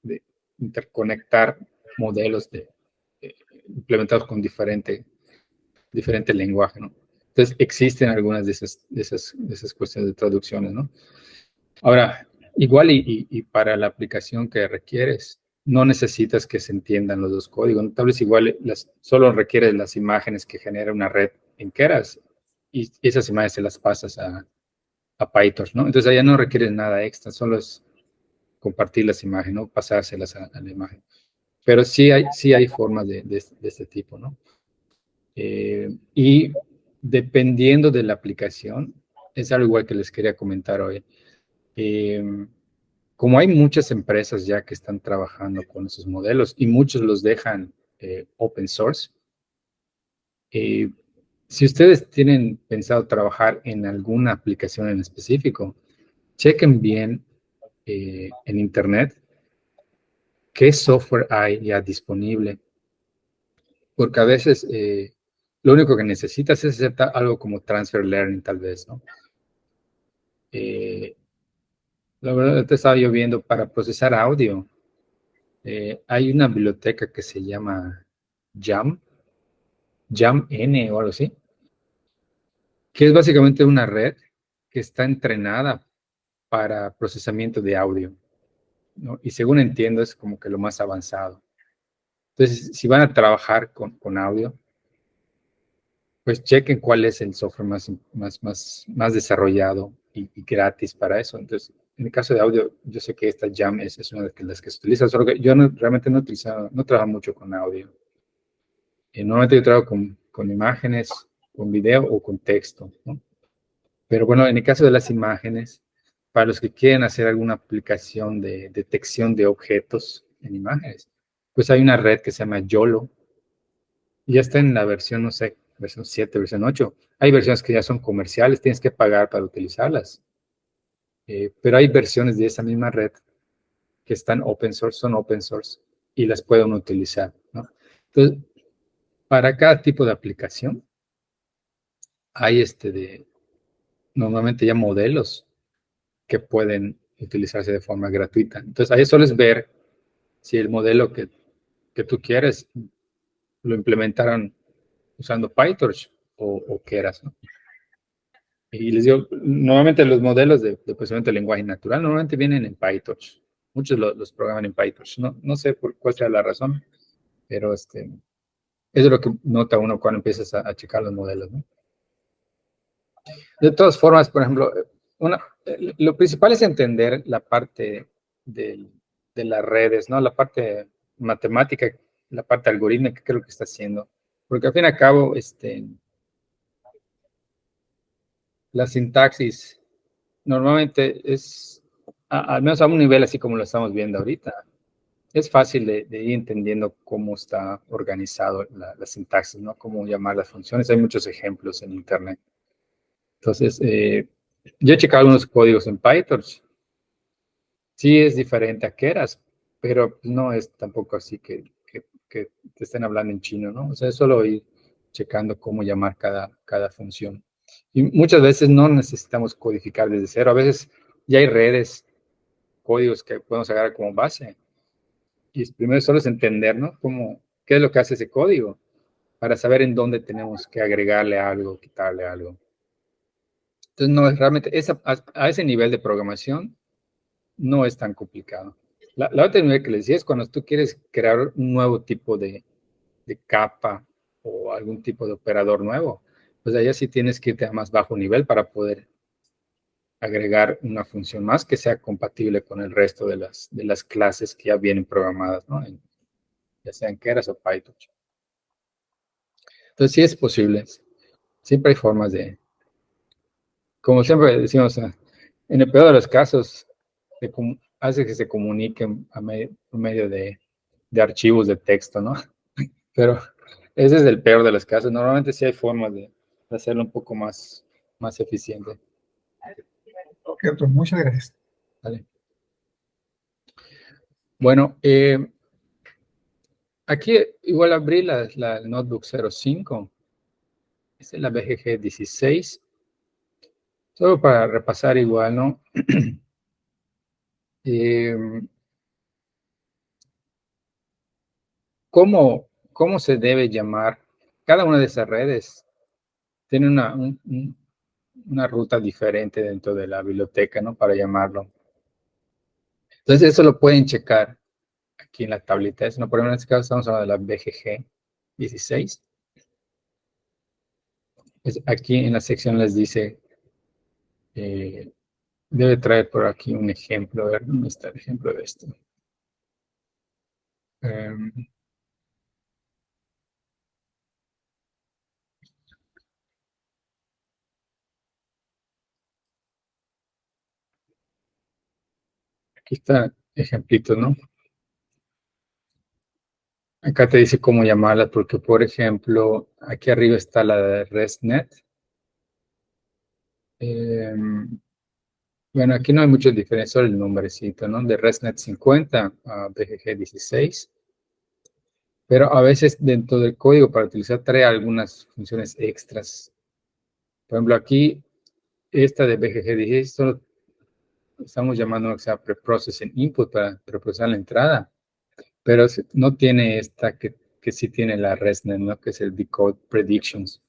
de interconectar modelos implementados con diferente lenguaje, ¿no? Entonces, existen algunas de esas cuestiones de traducciones, ¿no? Ahora, igual y para la aplicación que requieres, no necesitas que se entiendan los dos códigos, ¿no? Tal vez igual solo requieres las imágenes que genera una red en Keras y esas imágenes se las pasas a PyTorch, ¿no? Entonces, allá no requieres nada extra, solo es compartir las imágenes, ¿no? Pasárselas a la imagen. Pero sí hay formas de este tipo, ¿no? Y dependiendo de la aplicación, es algo igual que les quería comentar hoy. Como hay muchas empresas ya que están trabajando con esos modelos y muchos los dejan open source, si ustedes tienen pensado trabajar en alguna aplicación en específico, chequen bien en Internet qué software hay ya disponible, porque a veces lo único que necesitas es hacer algo como transfer learning, tal vez, ¿no? La verdad, te estaba yo viendo para procesar audio. Hay una biblioteca que se llama JAM-N o algo así, que es básicamente una red que está entrenada para procesamiento de audio, ¿no? Y según entiendo es como que lo más avanzado. Entonces, si van a trabajar con audio, pues chequen cuál es el software más desarrollado y gratis para eso. Entonces, en el caso de audio, yo sé que esta Jam es una de las que se utiliza, solo que yo realmente no trabajo mucho con audio. Normalmente yo trabajo con imágenes, con video o con texto, ¿no? Pero bueno, en el caso de las imágenes, para los que quieren hacer alguna aplicación de detección de objetos en imágenes, pues hay una red que se llama YOLO. Y ya está en la versión, no sé, versión 7, versión 8. Hay versiones que ya son comerciales, tienes que pagar para utilizarlas. Pero hay versiones de esa misma red que están open source, son open source y las pueden utilizar, ¿no? Entonces, para cada tipo de aplicación hay normalmente ya modelos que pueden utilizarse de forma gratuita. Entonces, ahí solo es ver si el modelo que tú quieres lo implementaron usando PyTorch o Keras, ¿no? Y les digo, normalmente los modelos de procesamiento de lenguaje natural normalmente vienen en PyTorch. Muchos los programan en PyTorch. No sé por cuál sea la razón, pero eso es lo que nota uno cuando empiezas a checar los modelos, ¿no? De todas formas, por ejemplo, lo principal es entender la parte de las redes, ¿no? La parte matemática, la parte algorítmica, qué es lo que está haciendo. Porque al fin y al cabo, la sintaxis normalmente es, al menos a un nivel así como lo estamos viendo ahorita, es fácil de ir entendiendo cómo está organizado la sintaxis, ¿no? Cómo llamar las funciones. Hay muchos ejemplos en Internet. Entonces, yo he checado algunos códigos en PyTorch. Sí es diferente a Keras, pero no es tampoco así que te estén hablando en chino, ¿no? O sea, es solo ir checando cómo llamar cada función. Y muchas veces no necesitamos codificar desde cero. A veces ya hay redes, códigos que podemos agarrar como base. Y primero solo es entender, ¿no? ¿Qué es lo que hace ese código? Para saber en dónde tenemos que agregarle algo, quitarle algo. Entonces, no es realmente, a ese nivel de programación no es tan complicado. La otra nivel que les decía es cuando tú quieres crear un nuevo tipo de capa o algún tipo de operador nuevo, pues allá sí tienes que irte a más bajo nivel para poder agregar una función más que sea compatible con el resto de las clases que ya vienen programadas, ¿no? Ya sea en Keras o PyTorch. Entonces sí es posible. Siempre hay formas como siempre decimos, en el peor de los casos, hace que se comuniquen por medio de archivos de texto, ¿no? Pero ese es el peor de los casos. Normalmente sí hay formas hacerlo un poco más eficiente. Ok, doctor, muchas gracias. ¿Vale? Bueno, aquí igual abrí la Notebook 05. Esta es la BGG 16. Solo para repasar igual, ¿no? ¿Cómo se debe llamar? Cada una de esas redes tiene una ruta diferente dentro de la biblioteca, ¿no? Para llamarlo. Entonces, eso lo pueden checar aquí en la tablita. ¿No? Por ejemplo, en este caso estamos hablando de la BGG 16. Pues aquí en la sección les dice, debe traer por aquí un ejemplo. A ver, ¿dónde está el ejemplo de esto? Aquí está ejemplito, ¿no? Acá te dice cómo llamarla, porque, por ejemplo, aquí arriba está la de ResNet. Bueno, aquí no hay mucha diferencia, solo el nombrecito, ¿no? De ResNet 50 a BGG 16. Pero a veces dentro del código para utilizar trae algunas funciones extras. Por ejemplo, aquí, esta de BGG 16, solo estamos llamando que sea preprocessing input para preprocesar la entrada. Pero no tiene esta que sí tiene la ResNet, ¿no? Que es el Decode Predictions.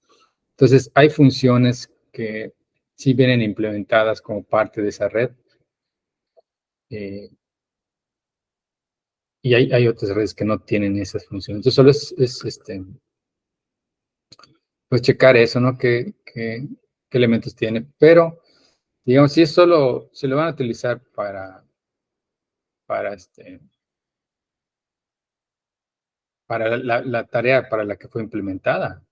Entonces, hay funciones que sí vienen implementadas como parte de esa red. Y hay otras redes que no tienen esas funciones. Entonces, solo es pues checar eso, ¿no? ¿Qué elementos tiene? Pero, digamos, si es solo, se lo van a utilizar para la tarea para la que fue implementada.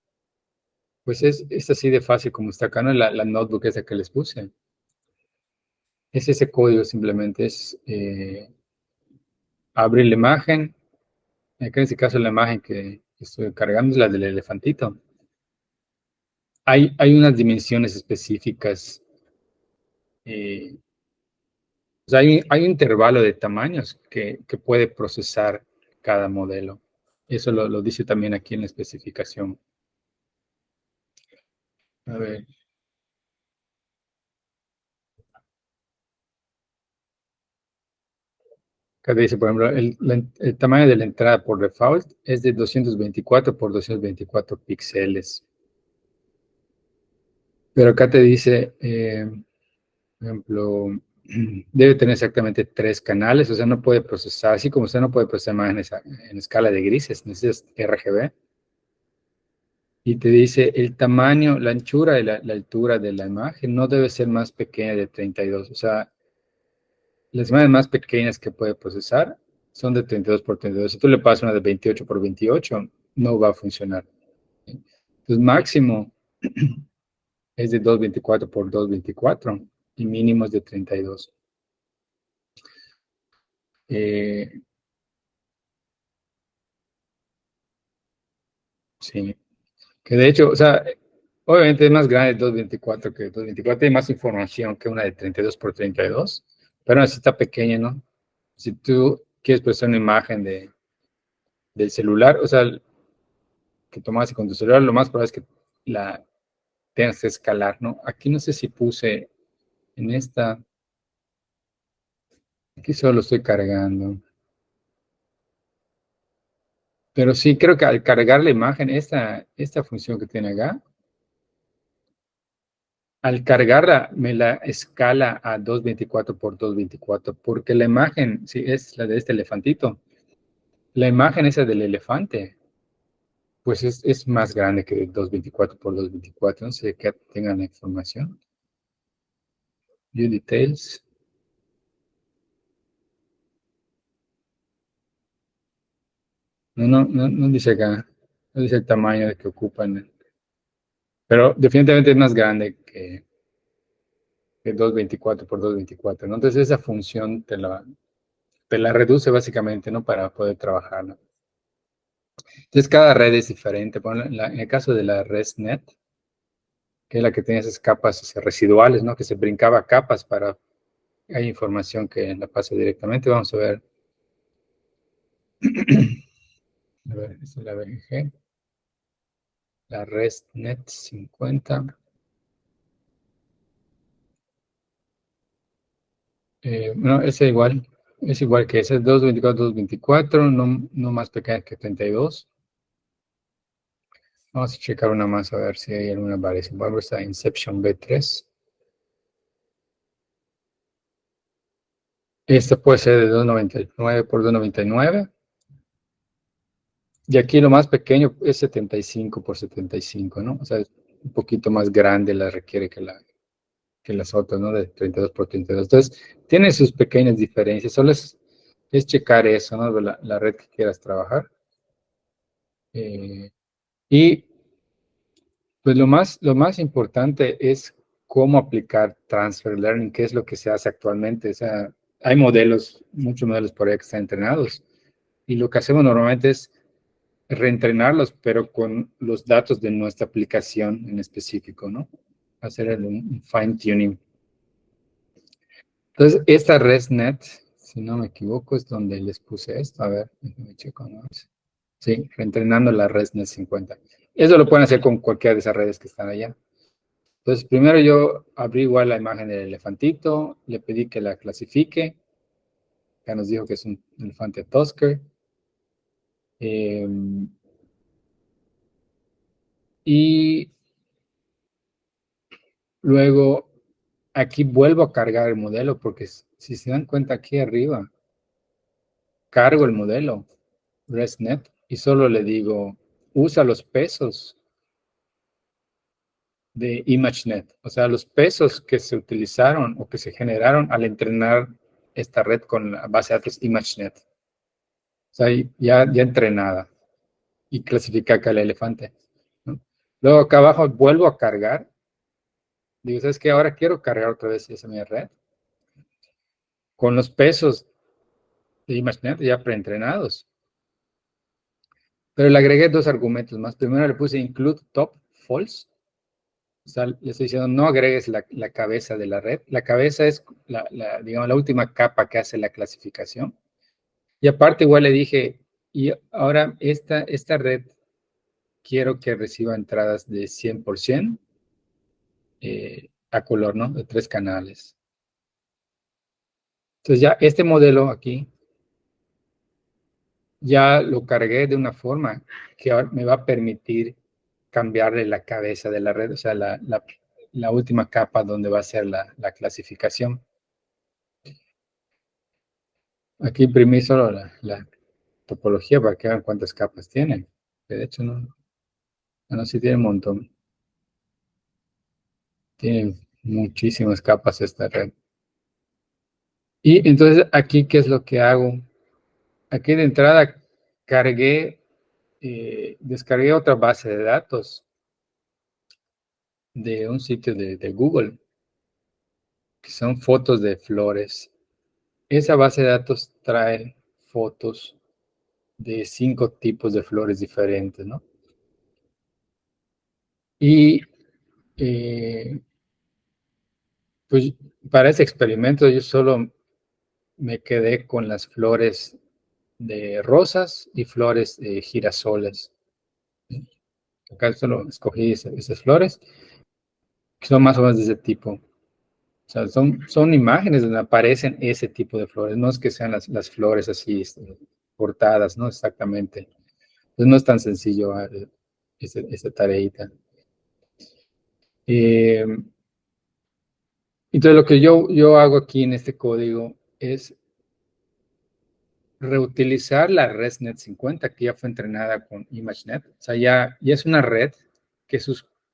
Pues es así de fácil como está acá, ¿no? La notebook esa que les puse. Es ese código simplemente, es abrir la imagen. Acá en este caso la imagen que estoy cargando es la del elefantito. Hay unas dimensiones específicas. O sea, hay un intervalo de tamaños que puede procesar cada modelo. Eso lo dice también aquí en la especificación. A ver. Acá dice, por ejemplo, el tamaño de la entrada por default es de 224 por 224 píxeles. Pero acá te dice, por ejemplo, debe tener exactamente 3 canales, o sea, no puede procesar, así como usted no puede procesar imágenes en escala de grises, necesitas RGB. Y te dice el tamaño, la anchura y la altura de la imagen no debe ser más pequeña de 32. O sea, las imágenes más pequeñas que puede procesar son de 32 por 32. Si tú le pasas una de 28 por 28, no va a funcionar. Entonces, máximo es de 224 por 224 y mínimo es de 32. Sí. Que de hecho, o sea, obviamente es más grande 224 que 224, tiene más información que una de 32 por 32, pero así está pequeña, ¿no? Si tú quieres procesar una imagen del celular, o sea, que tomas con tu celular, lo más probable es que la tengas que escalar, ¿no? Aquí no sé si puse en esta, aquí solo lo estoy cargando. Pero sí, creo que al cargar la imagen, esta función que tiene acá, al cargarla, me la escala a 224 por 224, porque la imagen, sí, es la de este elefantito. La imagen esa del elefante, pues es más grande que 224 por 224. No sé qué tengan la información. View details. No dice acá. No dice el tamaño de que ocupan. Pero definitivamente es más grande que 224 por 224, ¿no? Entonces esa función te la reduce básicamente, ¿no? Para poder trabajarla. Entonces cada red es diferente. Por ejemplo, en el caso de la ResNet, que es la que tenía esas capas residuales, ¿no? Que se brincaba capas para... Hay información que la paso directamente. Vamos a ver. A ver, esta es la BGG. La ResNet 50. No, es igual que ese, 224, 224, no más pequeña que 32. Vamos a checar una más a ver si hay alguna variación. Vamos a Inception B3. Esta puede ser de 299 por 299. Y aquí lo más pequeño es 75 por 75, ¿no? O sea, es un poquito más grande la requiere que las otras, ¿no? De 32 por 32. Entonces, tiene sus pequeñas diferencias. Solo es checar eso, ¿no? De la red que quieras trabajar. Y pues lo más importante es cómo aplicar Transfer Learning, que es lo que se hace actualmente. O sea, hay muchos modelos por ahí que están entrenados. Y lo que hacemos normalmente es reentrenarlos, pero con los datos de nuestra aplicación en específico, ¿no? Hacer un fine tuning. Entonces, esta ResNet, si no me equivoco, es donde les puse esto. A ver, déjenme checar, ¿no? Sí, reentrenando la ResNet 50. Eso lo pueden hacer con cualquiera de esas redes que están allá. Entonces, primero yo abrí igual la imagen del elefantito, le pedí que la clasifique. Ya nos dijo que es un elefante Tusker. Y luego aquí vuelvo a cargar el modelo, porque si se dan cuenta aquí arriba, cargo el modelo ResNet y solo le digo, usa los pesos de ImageNet, o sea, los pesos que se utilizaron o que se generaron al entrenar esta red con la base de datos ImageNet. O sea, ya entrenada y clasifica acá el elefante, ¿no? Luego acá abajo vuelvo a cargar. Digo, ¿sabes qué? Ahora quiero cargar otra vez esa mi red con los pesos de ImageNet ya preentrenados. Pero le agregué dos argumentos más. Primero le puse include top false. O sea, le estoy diciendo, no agregues la cabeza de la red. La cabeza es, digamos, la última capa que hace la clasificación. Y aparte igual le dije, y ahora esta red quiero que reciba entradas de 100% a color, ¿no? De 3 canales. Entonces ya este modelo aquí, ya lo cargué de una forma que ahora me va a permitir cambiarle la cabeza de la red, o sea, la última capa donde va a ser la clasificación. Aquí imprimí solo la topología para que vean cuántas capas tiene. De hecho, no, sí tiene un montón. Tiene muchísimas capas esta red. Y entonces aquí, ¿qué es lo que hago? Aquí de entrada descargué otra base de datos de un sitio de Google, que son fotos de flores. Esa base de datos trae fotos de 5 tipos de flores diferentes, ¿no? Y pues para ese experimento yo solo me quedé con las flores de rosas y flores de girasoles. Acá solo escogí esas flores, que son más o menos de ese tipo. O sea, son imágenes donde aparecen ese tipo de flores, no es que sean las flores así cortadas, ¿no? Exactamente. Entonces no es tan sencillo esa tareita. Entonces lo que yo hago aquí en este código es reutilizar la ResNet 50 que ya fue entrenada con ImageNet. O sea, ya es una red que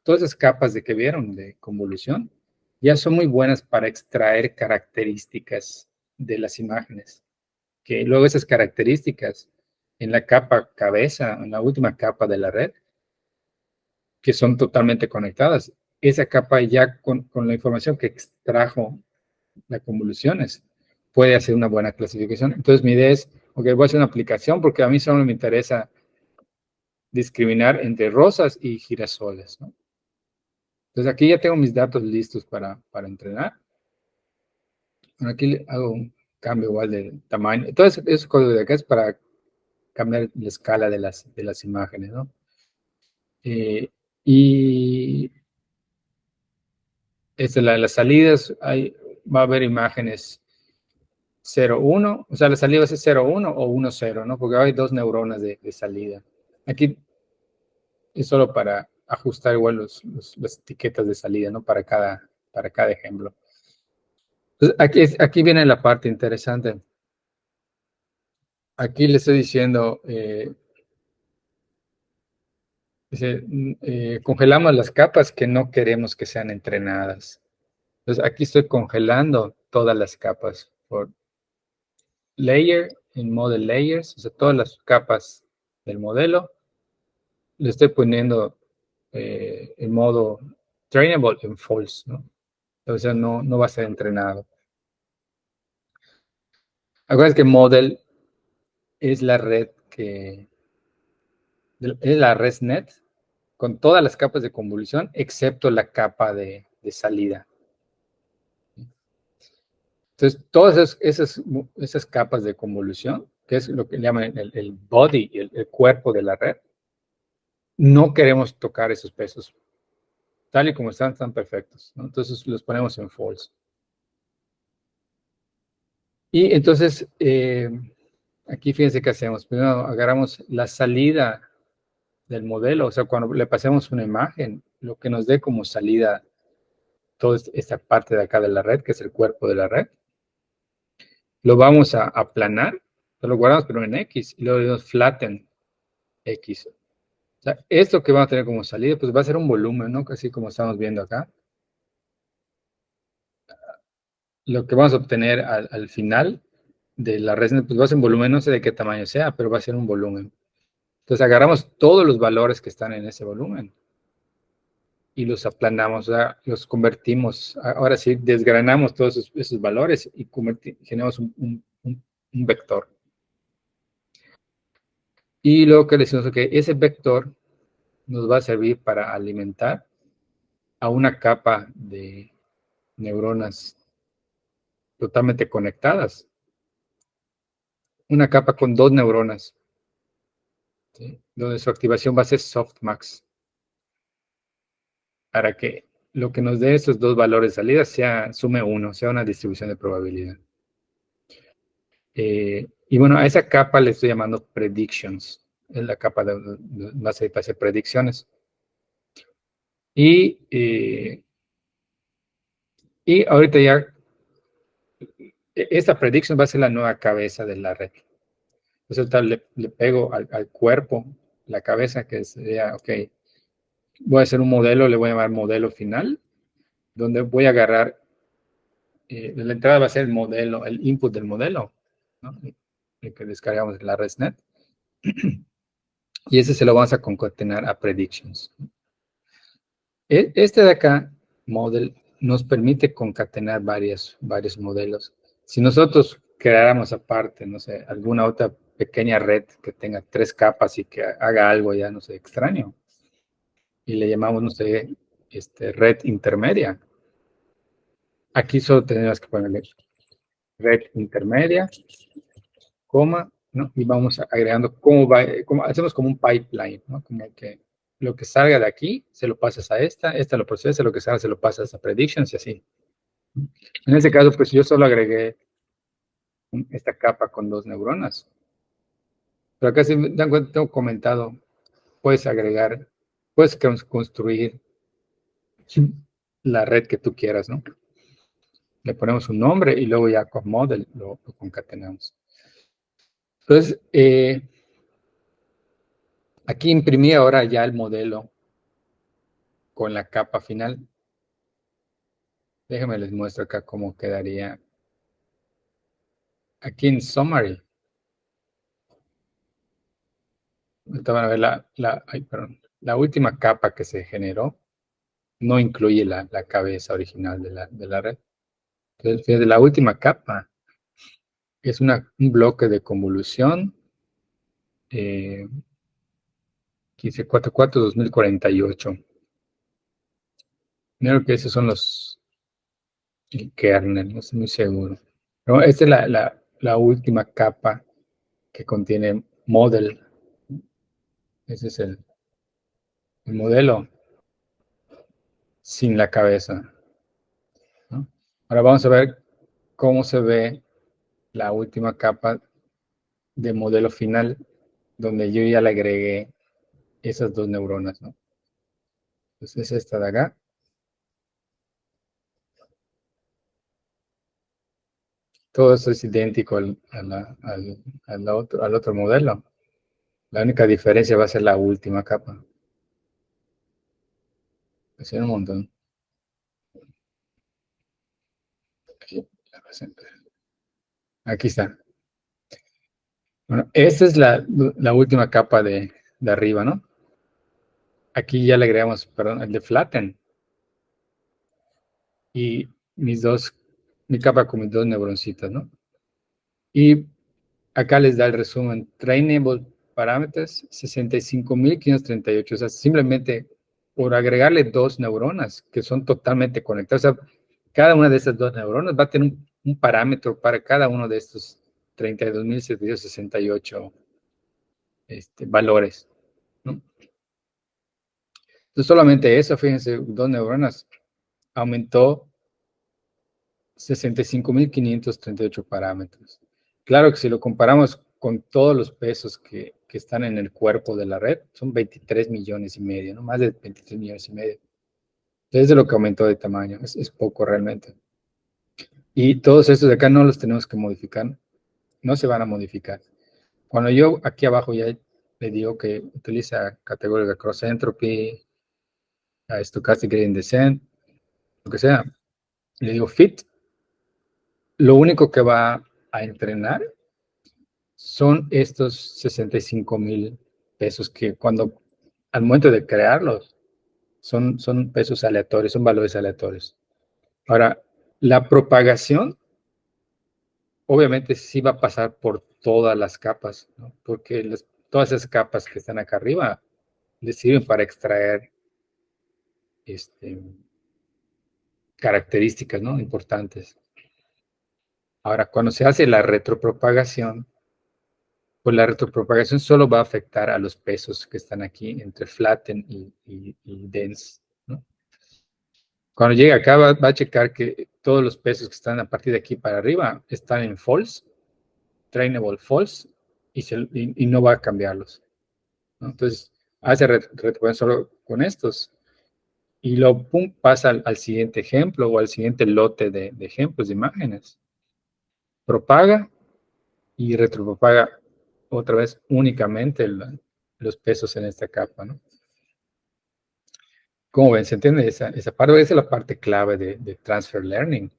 todas esas capas de que vieron de convolución ya son muy buenas para extraer características de las imágenes. Que luego esas características en la capa cabeza, en la última capa de la red, que son totalmente conectadas, esa capa ya con la información que extrajo las convoluciones puede hacer una buena clasificación. Entonces mi idea es, ok, voy a hacer una aplicación porque a mí solo me interesa discriminar entre rosas y girasoles, ¿no? Entonces aquí ya tengo mis datos listos para entrenar. Bueno, aquí le hago un cambio igual de tamaño. Todo ese código de acá es para cambiar la escala de las imágenes, ¿no? Y las salidas, va a haber imágenes 0, 1, o sea, la salida va a ser 0, 1 o 1, 0, ¿no? Porque hay 2 neuronas de salida. Aquí es solo para ajustar igual las etiquetas de salida, ¿no? Para cada ejemplo. Entonces, aquí viene la parte interesante. Aquí le estoy diciendo, dice, congelamos las capas que no queremos que sean entrenadas. Entonces, aquí estoy congelando todas las capas por layer, en model layers, o sea, todas las capas del modelo. Le estoy poniendo en modo trainable en false, ¿no? O sea, no va a ser entrenado. Acuérdense que model es la red es la ResNet con todas las capas de convolución, excepto la capa de salida. Entonces, todas esas capas de convolución, que es lo que llaman el body, el cuerpo de la red, no queremos tocar esos pesos. Tal y como están perfectos, ¿no? Entonces, los ponemos en false. Y entonces, aquí fíjense qué hacemos. Primero agarramos la salida del modelo, o sea, cuando le pasemos una imagen, lo que nos dé como salida toda esta parte de acá de la red, que es el cuerpo de la red, lo vamos a aplanar, lo guardamos pero en X, y luego le damos flatten X. O sea, esto que va a tener como salida, pues va a ser un volumen, ¿no? Así como estamos viendo acá. Lo que vamos a obtener al final de la red, pues va a ser un volumen, no sé de qué tamaño sea, pero va a ser un volumen. Entonces agarramos todos los valores que están en ese volumen y los aplanamos, o sea, los convertimos. Ahora sí, desgranamos todos esos valores y generamos un vector. Y luego que le decimos que ese vector nos va a servir para alimentar a una capa de neuronas totalmente conectadas. Una capa con 2 neuronas, ¿sí? Donde su activación va a ser softmax. Para que lo que nos dé esos dos valores de salida sume 1, sea una distribución de probabilidad. Y bueno, a esa capa le estoy llamando predictions. Es la capa va a ser para hacer predicciones. Y ahorita ya, esta prediction va a ser la nueva cabeza de la red. Entonces le pego al cuerpo, la cabeza, que sería, ok, voy a hacer un modelo, le voy a llamar modelo final, donde voy a agarrar, la entrada va a ser el modelo, el input del modelo, ¿no? El que descargamos de la ResNet. Y ese se lo vamos a concatenar a predictions. Este de acá, model, nos permite concatenar varios modelos. Si nosotros creáramos aparte, no sé, alguna otra pequeña red que tenga 3 capas y que haga algo ya, no sé, extraño, y le llamamos, no sé, red intermedia. Aquí solo tenemos que ponerle red intermedia, coma, ¿no? Y vamos agregando hacemos como un pipeline, ¿no? Como que lo que salga de aquí, se lo pasas a esta lo procesa, lo que salga se lo pasas a predictions y así. En este caso, pues yo solo agregué esta capa con 2 neuronas. Pero acá si dan cuenta, tengo comentado, puedes agregar, puedes construir la red que tú quieras, ¿no? Le ponemos un nombre y luego ya con model lo concatenamos. Entonces, aquí imprimí ahora ya el modelo con la capa final. Déjenme les muestro acá cómo quedaría. Aquí en Summary. Ahorita van a ver la última capa que se generó. No incluye la cabeza original de la red. Entonces, fíjense, la última capa es un bloque de convolución 1544-2048. Creo que esos son el kernel, no estoy muy seguro. Pero esta es la última capa que contiene model. Ese es el modelo sin la cabeza, ¿no? Ahora vamos a ver cómo se ve la última capa de modelo final, donde yo ya le agregué esas dos neuronas, ¿no? Entonces es esta de acá. Todo eso es idéntico al otro modelo. La única diferencia va a ser la última capa. Es un montón. Aquí está. Bueno, esta es la última capa de arriba, ¿no? Aquí ya le agregamos, perdón, el de flatten. Y mi capa con mis dos neuroncitas, ¿no? Y acá les da el resumen. Trainable Parameters 65.538. O sea, simplemente por agregarle dos neuronas que son totalmente conectadas. O sea, cada una de estas dos neuronas va a tener un parámetro para cada uno de estos 32.768 valores, ¿no? Entonces, solamente eso, fíjense, dos neuronas aumentó 65.538 parámetros. Claro que si lo comparamos con todos los pesos que están en el cuerpo de la red, son 23 millones y medio, ¿no? Más de 23 millones y medio. Entonces, de lo que aumentó de tamaño, es poco realmente. Y todos estos de acá no los tenemos que modificar, no se van a modificar. Cuando yo aquí abajo ya le digo que utiliza categorías de cross entropy, stochastic gradient descent, lo que sea, le digo fit, lo único que va a entrenar son estos 65.000 pesos que cuando al momento de crearlos son pesos aleatorios, son valores aleatorios. Ahora, la propagación obviamente sí va a pasar por todas las capas, ¿no? Porque todas esas capas que están acá arriba les sirven para extraer características, ¿no? Importantes. Ahora, cuando se hace la retropropagación, pues la retropropagación solo va a afectar a los pesos que están aquí entre flatten y dense, ¿no? Cuando llegue acá va a checar que todos los pesos que están a partir de aquí para arriba están en false, trainable false, y no va a cambiarlos, ¿no? Entonces, hace retropropagación solo con estos. Y luego, pum, pasa al siguiente ejemplo o al siguiente lote de ejemplos, de imágenes. Propaga y retropropaga otra vez únicamente los pesos en esta capa, ¿no? Como ven, se entiende esa parte, esa es la parte clave de Transfer Learning.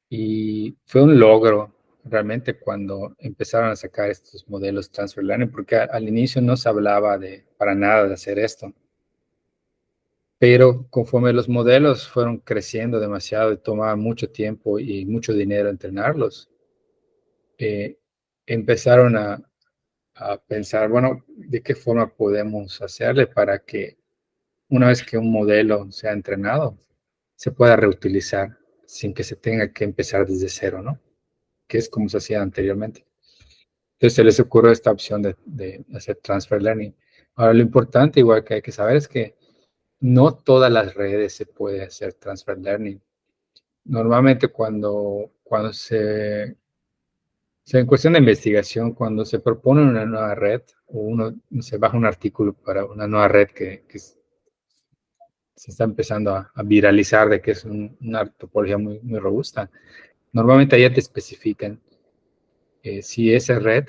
Y fue un logro realmente cuando empezaron a sacar estos modelos Transfer Learning, porque al inicio no se hablaba para nada de hacer esto. Pero conforme los modelos fueron creciendo demasiado y tomaba mucho tiempo y mucho dinero entrenarlos, empezaron a pensar, bueno, ¿de qué forma podemos hacerle para que una vez que un modelo sea entrenado, se pueda reutilizar sin que se tenga que empezar desde cero, ¿no? Que es como se hacía anteriormente. Entonces se les ocurrió esta opción de hacer transfer learning. Ahora, lo importante, igual que hay que saber, es que no todas las redes se puede hacer transfer learning. Normalmente cuando en cuestión de investigación, cuando se propone una nueva red o se baja un artículo para una nueva red que se está empezando a viralizar de que es una topología muy, muy robusta, normalmente ahí ya te especifican si esa red,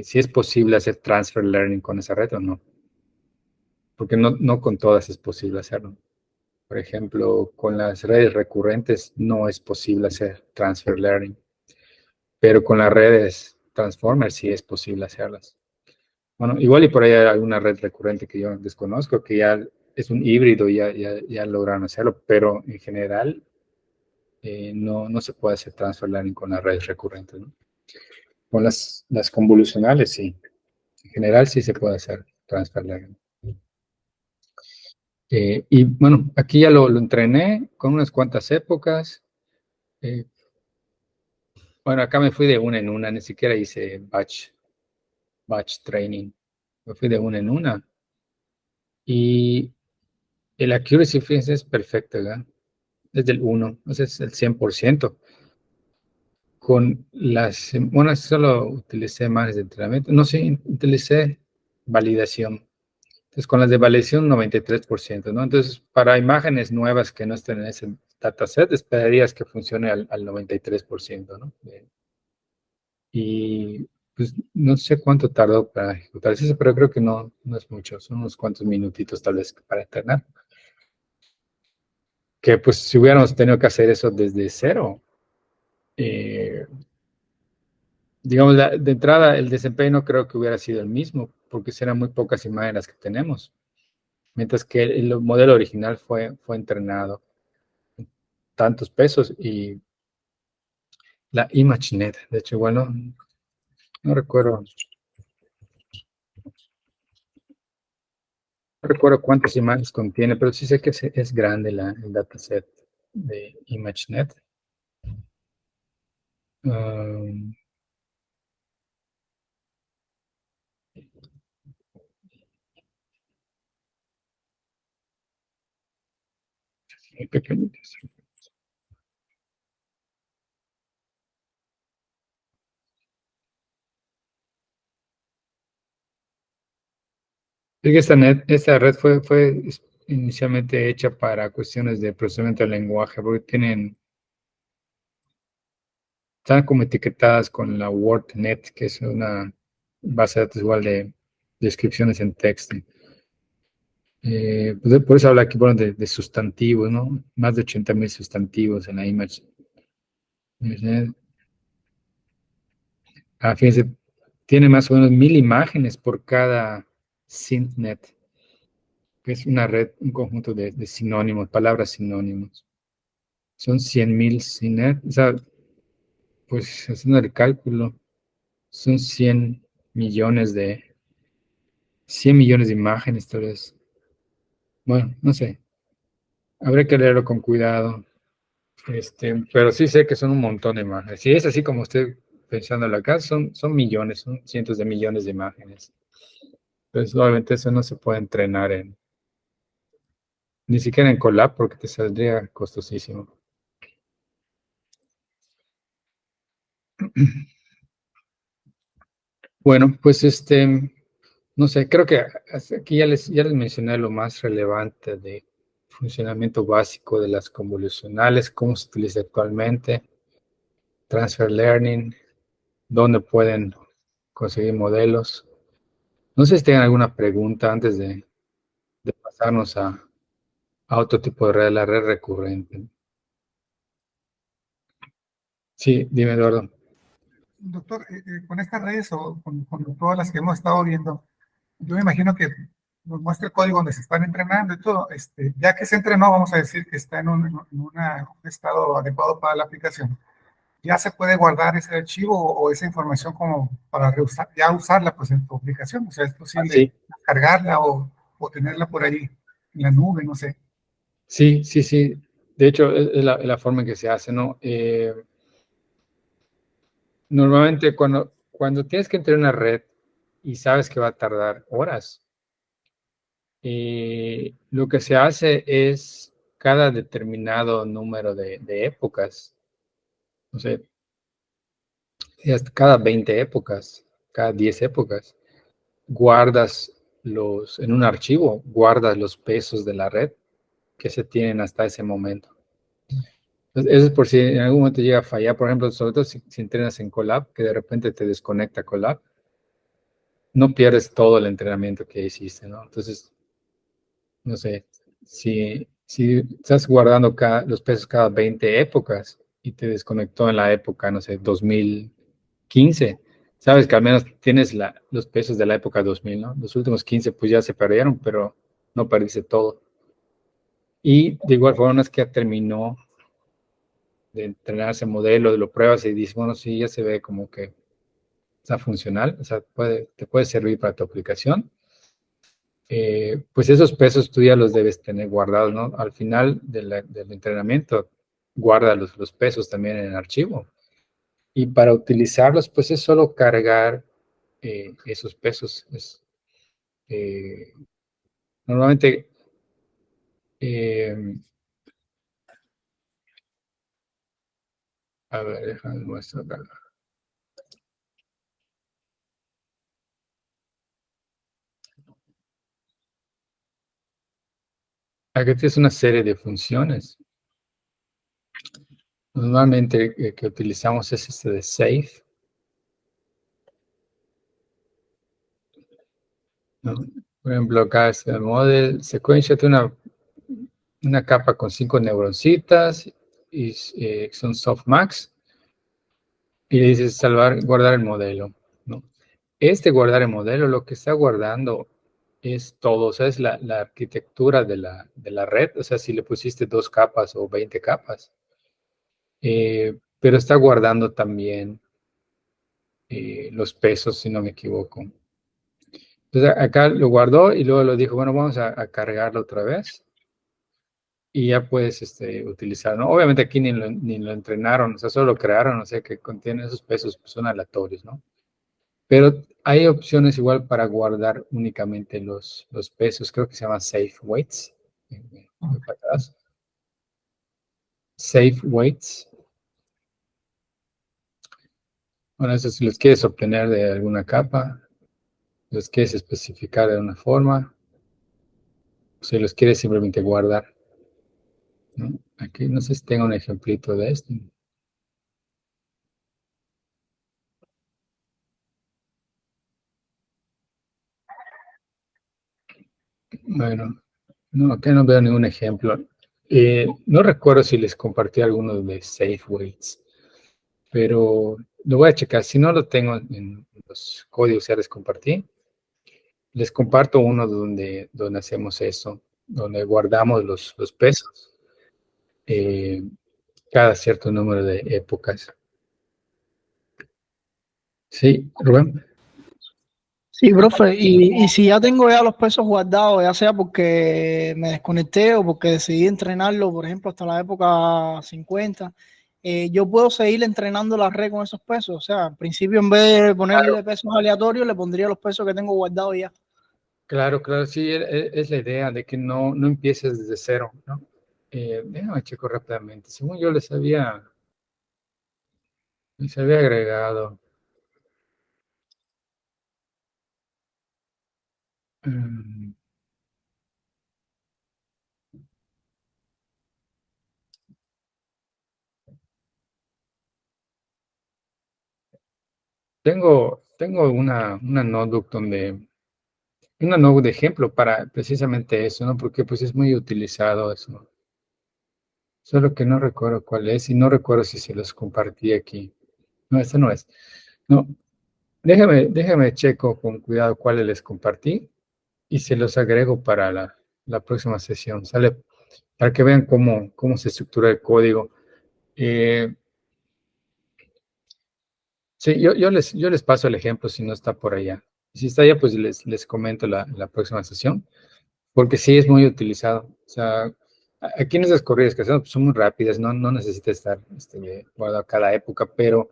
si es posible hacer transfer learning con esa red o no. Porque no con todas es posible hacerlo. Por ejemplo, con las redes recurrentes no es posible hacer transfer learning. Pero con las redes transformer sí es posible hacerlas. Bueno, igual y por ahí hay alguna red recurrente que yo desconozco, que ya es un híbrido y ya lograron hacerlo, pero en general no se puede hacer transfer learning con las redes recurrentes, ¿no? Con las convolucionales sí. En general sí se puede hacer transfer learning. Y bueno, aquí ya lo entrené con unas cuantas épocas. Bueno, acá me fui de una en una, ni siquiera hice batch training. Me fui de una en una. Y el accuracy, fíjense, es perfecto, ¿verdad? Es del 1, ese es el 100%. Con bueno, solo utilicé más de entrenamiento. No, sí, utilicé validación. Entonces, con las de validación, 93%, ¿no? Entonces, para imágenes nuevas que no estén en ese dataset, esperarías que funcione al 93%, ¿no? Y pues no sé cuánto tardó para ejecutar eso, pero creo que no es mucho, son unos cuantos minutitos tal vez para entrenar. Que pues si hubiéramos tenido que hacer eso desde cero, digamos, de entrada el desempeño no creo que hubiera sido el mismo, porque serán muy pocas imágenes las que tenemos, mientras que el modelo original fue entrenado tantos pesos y la ImageNet, de hecho, bueno, no recuerdo cuántas imágenes contiene, pero sí sé que es grande el dataset de ImageNet. Um, muy pequeñitos. Es que esta red fue inicialmente hecha para cuestiones de procesamiento del lenguaje, porque están como etiquetadas con la WordNet, que es una base de datos igual de descripciones en texto. Pues por eso habla aquí bueno, de sustantivos, ¿no? Más de 80,000 sustantivos en la image. Fíjense, tiene más o menos 1,000 imágenes por cada SynthNet, que es una red, un conjunto de sinónimos, palabras sinónimos. Son 100,000 SynthNet, o sea, pues haciendo el cálculo, son 100 millones de imágenes, tal vez. Bueno, no sé, habría que leerlo con cuidado. Pero sí sé que son un montón de imágenes. Si es así como estoy pensándolo acá, son millones, son cientos de millones de imágenes. Entonces, obviamente eso no se puede entrenar ni siquiera en Colab porque te saldría costosísimo. Bueno, pues no sé, creo que hasta aquí ya les mencioné lo más relevante de funcionamiento básico de las convolucionales, cómo se utiliza actualmente, transfer learning, dónde pueden conseguir modelos. No sé si tengan alguna pregunta antes de pasarnos a otro tipo de red, la red recurrente. Sí, dime, Eduardo. Doctor, con estas redes o con todas las que hemos estado viendo, yo me imagino que nos muestra el código donde se están entrenando y todo. Ya que se entrenó, vamos a decir que está en un estado adecuado para la aplicación. ¿Ya se puede guardar ese archivo o esa información como para ya usarla pues en tu aplicación? O sea, ¿es posible Sí, cargarla o tenerla por ahí en la nube? No sé. sí, sí, sí. De hecho, es la forma en que se hace, ¿no? Normalmente cuando tienes que entrar en una red y sabes que va a tardar horas, lo que se hace es cada determinado número de épocas, no sé, cada 20 épocas, cada 10 épocas, guardas en un archivo, guardas los pesos de la red que se tienen hasta ese momento. Entonces, eso es por si en algún momento llega a fallar, por ejemplo, sobre todo si entrenas en Colab, que de repente te desconecta Colab, no pierdes todo el entrenamiento que hiciste, ¿no? Entonces, no sé, si estás guardando los pesos cada 20 épocas y te desconectó en la época, no sé, 2015, sabes que al menos tienes los pesos de la época 2000, ¿no? Los últimos 15 pues ya se perdieron, pero no perdiste todo. Y de igual forma, una vez que ya terminó de entrenar ese modelo, lo pruebas y dices, bueno, sí, ya se ve como que está funcional, o sea, te puede servir para tu aplicación. pues esos pesos tú ya los debes tener guardados, ¿no? Al final del entrenamiento, guarda los pesos también en el archivo. Y para utilizarlos, pues es solo cargar esos pesos. Normalmente, a ver, déjame muestro acá. Aquí tienes una serie de funciones. Normalmente que utilizamos es este de save, ¿no? Por ejemplo, acá es el model secuencia, tiene una capa con 5 neuroncitas y son softmax. Y le dices guardar el modelo, ¿no? Guardar el modelo, lo que está guardando es todo, o sea, es la arquitectura de la red, o sea, si le pusiste 2 capas o 20 capas. Pero está guardando también los pesos, si no me equivoco. Entonces acá lo guardó y luego lo dijo, bueno, vamos a cargarlo otra vez. Y ya puedes utilizar, ¿no? Obviamente aquí ni lo entrenaron, o sea, solo lo crearon, o sea, que contiene esos pesos, pues, son aleatorios, ¿no? Pero hay opciones igual para guardar únicamente los pesos, creo que se llama Safe Weights. Safe Weights. Bueno, eso si los quieres obtener de alguna capa, los quieres especificar de una forma, o si los quieres simplemente guardar, ¿no? Aquí no sé si tengo un ejemplito de esto. Bueno, no, acá no veo ningún ejemplo. No recuerdo si les compartí alguno de Safe Weights, pero lo voy a checar. Si no lo tengo en los códigos, ya les compartí. Les comparto uno donde hacemos eso, donde guardamos los pesos cada cierto número de épocas. Sí, Rubén. Sí, profe, y si ya tengo ya los pesos guardados, ya sea porque me desconecté o porque decidí entrenarlo, por ejemplo, hasta la época 50, yo puedo seguir entrenando la red con esos pesos. O sea, al principio en vez de ponerle pesos aleatorios, le pondría los pesos que tengo guardados ya. Claro, sí, es la idea de que no empieces desde cero, ¿no? Déjame checo rápidamente. Según yo les había agregado. mm, tengo una notebook una notebook de ejemplo para precisamente eso, ¿no? Porque pues es muy utilizado eso. Solo que no recuerdo cuál es y no recuerdo si se los compartí aquí. No, esta no es. No, déjame checo con cuidado cuáles les compartí y se los agrego para la próxima sesión, ¿sale? Para que vean cómo se estructura el código. Sí, yo les paso el ejemplo si no está por allá. Si está allá, pues les comento la próxima sesión, porque sí es muy utilizado. O sea, aquí en esas corridas que hacemos pues, son muy rápidas, no necesita estar guardado cada época, pero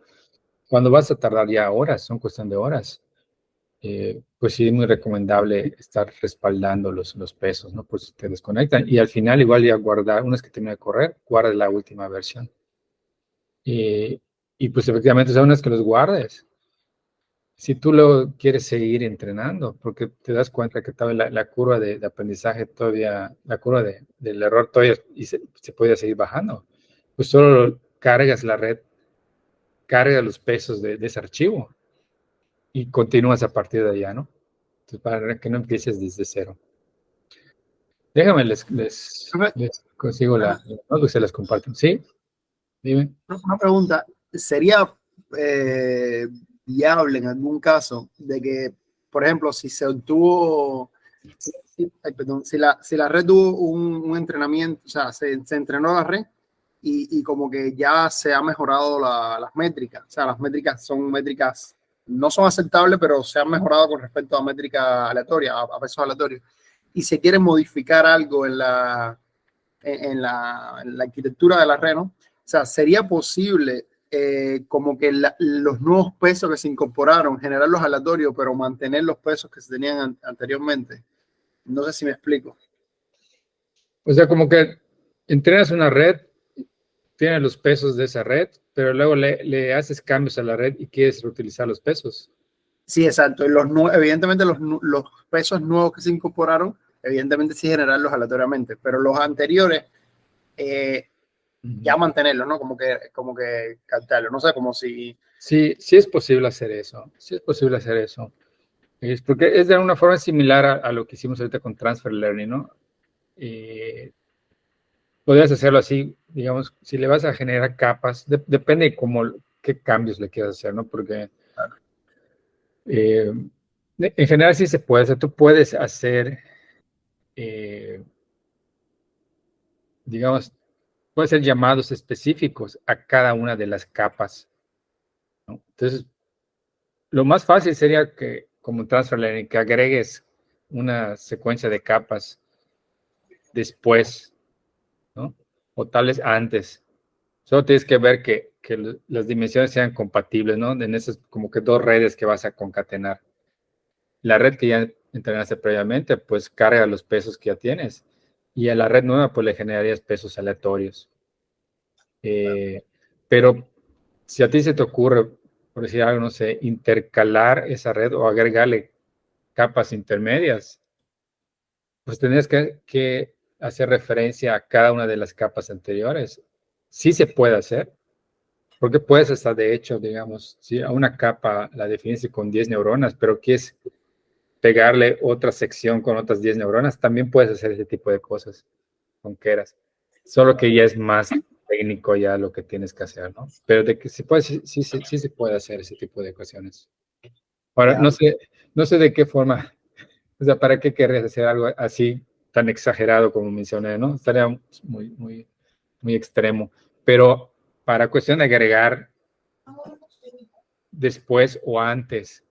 cuando vas a tardar ya horas, son cuestión de horas, pues sí es muy recomendable estar respaldando los pesos, ¿no? Por si te desconectan. Y al final igual ya guardar, una vez que termine de correr, guarda la última versión. Y pues efectivamente, o sea, una vez que los guardes, si tú lo quieres seguir entrenando, porque te das cuenta que todavía la curva de aprendizaje todavía, la curva del error todavía y se puede seguir bajando, pues solo cargas la red, cargas los pesos de ese archivo y continúas a partir de allá, ¿no? Entonces, para que no empieces desde cero. Déjame, les consigo no, se las comparto. ¿Sí? Dime. Una pregunta, ¿sería viable en algún caso de que, por ejemplo, si se obtuvo, si la red tuvo un entrenamiento, o sea, se entrenó la red y como que ya se ha mejorado las métricas, o sea, las métricas son métricas, no son aceptables, pero se han mejorado con respecto a métricas aleatorias, a pesos aleatorios. y se quiere modificar algo en la arquitectura de la red, ¿no? O sea, sería posible como que los nuevos pesos que se incorporaron, generarlos aleatorios, pero mantener los pesos que se tenían anteriormente. No sé si me explico. O sea, como que entrenas una red, tienes los pesos de esa red, pero luego le haces cambios a la red y quieres reutilizar los pesos. Sí, exacto. Y evidentemente los pesos nuevos que se incorporaron, evidentemente sí generarlos aleatoriamente, pero los anteriores ya mantenerlos, ¿no? Como que captarlos. No sé, como si... Sí, sí es posible hacer eso. Sí es posible hacer eso. Es porque es de una forma similar a lo que hicimos ahorita con Transfer Learning, ¿no? Podrías hacerlo así, digamos, si le vas a generar capas, depende de qué cambios le quieras hacer, ¿no? Porque en general sí se puede, o sea, tú puedes hacer, digamos, puedes hacer llamados específicos a cada una de las capas, ¿no? Entonces, lo más fácil sería que, como Transfer Learning, que agregues una secuencia de capas después, ¿no? O tal vez antes. Solo tienes que ver que las dimensiones sean compatibles, ¿no? En esas como que dos redes que vas a concatenar. La red que ya entrenaste previamente, pues carga los pesos que ya tienes. Y a la red nueva, pues le generarías pesos aleatorios. Pero si a ti se te ocurre, por decir algo, no sé, intercalar esa red o agregarle capas intermedias, pues tendrías que hacer referencia a cada una de las capas anteriores. Sí se puede hacer, porque puedes hasta, de hecho, digamos, si a una capa la defines con 10 neuronas, pero quieres pegarle otra sección con otras 10 neuronas, también puedes hacer ese tipo de cosas con Keras. Solo que ya es más técnico ya lo que tienes que hacer, ¿no? Pero de que se puede, sí se puede hacer ese tipo de ecuaciones. Ahora, no sé de qué forma, o sea, ¿para qué querrías hacer algo así tan exagerado como mencioné, ¿no? Estaría muy extremo. Pero para cuestión de agregar después o antes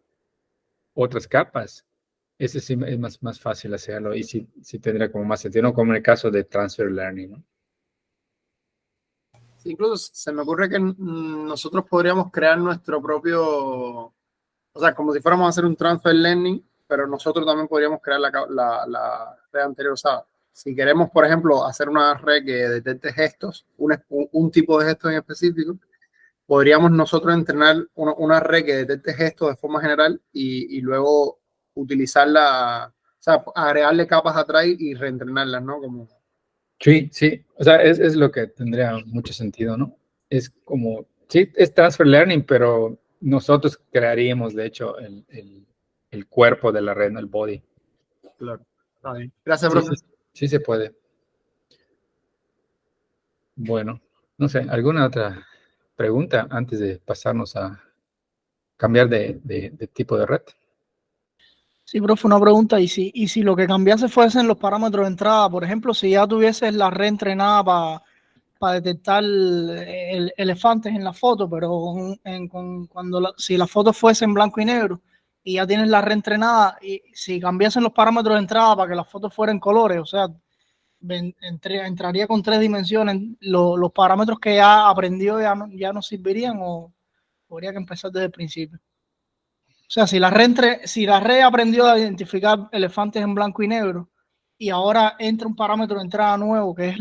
otras capas, ese sí es más fácil hacerlo y sí tendría como más sentido, ¿no? Como en el caso de Transfer Learning, ¿no? Sí, incluso se me ocurre que nosotros podríamos crear nuestro propio, o sea, como si fuéramos a hacer un transfer learning, pero nosotros también podríamos crear la red anterior. O sea, si queremos, por ejemplo, hacer una red que detecte gestos, un tipo de gestos en específico, podríamos nosotros entrenar una red que detecte gestos de forma general y luego utilizarla, o sea, agregarle capas atrás y reentrenarlas, ¿no? Como, Sí, o sea, es lo que tendría mucho sentido, ¿no? Es como, sí, es Transfer Learning, pero nosotros crearíamos, de hecho, el cuerpo de la red, ¿no? El body. claro. Está bien. Gracias, Sí, profe. sí se puede. Bueno, no sé, ¿alguna otra pregunta antes de pasarnos a cambiar de tipo de red? Sí, profe, una pregunta. ¿Y si lo que cambiase fuesen los parámetros de entrada? Por ejemplo, si ya tuvieses la red entrenada para detectar elefantes en la foto, pero si la foto fuese en blanco y negro y ya tienes la reentrenada, y si cambiasen los parámetros de entrada para que la foto fuera en colores, o sea, entraría con 3 dimensiones, los parámetros que ya aprendió ya no servirían o habría que empezar desde el principio. O sea, si la red aprendió a identificar elefantes en blanco y negro y ahora entra un parámetro de entrada nuevo que es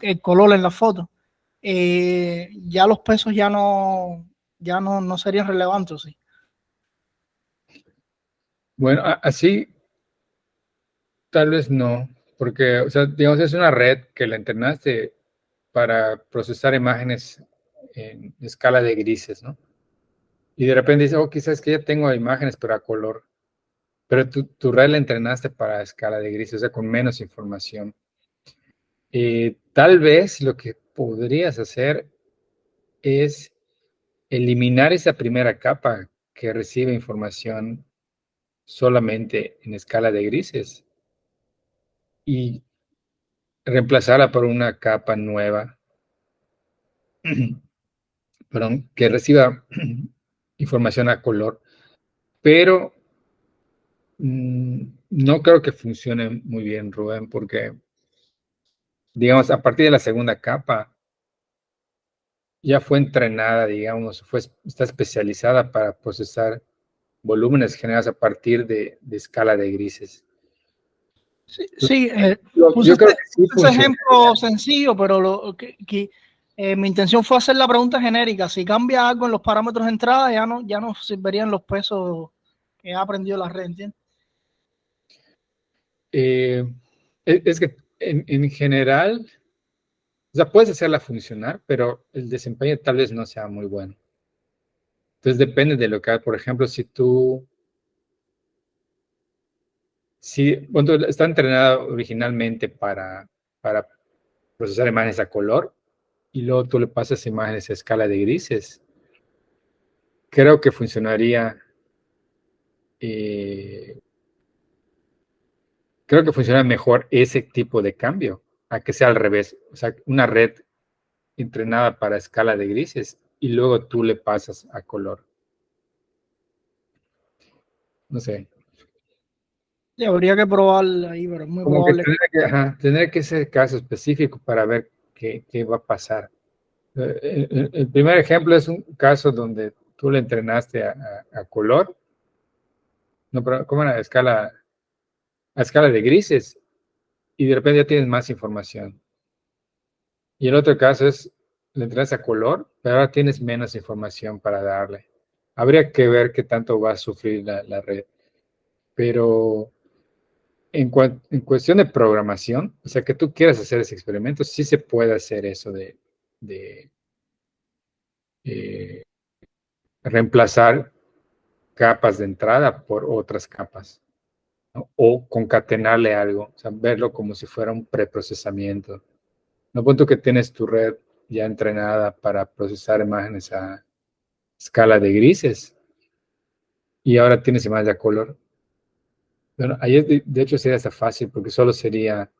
el color en la foto, ya los pesos ya no serían relevantes, ¿sí? Bueno, así tal vez no, porque, o sea, digamos, es una red que la entrenaste para procesar imágenes en escala de grises, ¿no? Y de repente dices, oh, quizás que ya tengo imágenes, pero a color. Pero tu red la entrenaste para escala de grises, o sea, con menos información. Tal vez lo que podrías hacer es eliminar esa primera capa que recibe información solamente en escala de grises y reemplazarla por una capa nueva, perdón, que reciba información a color. Pero No creo que funcione muy bien, Rubén, porque, digamos, a partir de la segunda capa, ya fue entrenada, digamos, está especializada para procesar volúmenes generados a partir de escala de grises. Sí, sí, puse Yo creo que sí ese funciona. ejemplo sencillo, pero mi intención fue hacer la pregunta genérica. Si cambia algo en los parámetros de entrada, ya no servirían los pesos que ha aprendido la red, ¿entiendes? Es que en general, o sea, puedes hacerla funcionar, pero el desempeño tal vez no sea muy bueno. Entonces depende de lo que hagas. Por ejemplo, bueno, está entrenada originalmente para procesar imágenes a color y luego tú le pasas imágenes a escala de grises. Creo que funcionaría, eh, creo que funciona mejor ese tipo de cambio a que sea al revés. O sea, una red entrenada para escala de grises y luego tú le pasas a color. No sé. Sí, habría que probarla ahí, pero es muy Como que probable. tendría que ser caso específico para ver qué va a pasar. El primer ejemplo es un caso donde tú le entrenaste a color, no, pero ¿cómo era? A escala de grises, y de repente ya tienes más información. Y el otro caso es, le entrenas a color, pero ahora tienes menos información para darle. Habría que ver qué tanto va a sufrir la red. Pero en cuestión de programación, o sea, que tú quieras hacer ese experimento, sí se puede hacer eso de eh, reemplazar capas de entrada por otras capas, ¿no? O concatenarle algo, o sea, verlo como si fuera un preprocesamiento. No punto que tienes tu red ya entrenada para procesar imágenes a escala de grises y ahora tienes imágenes a color. Bueno, ahí de hecho sería hasta fácil porque solo sería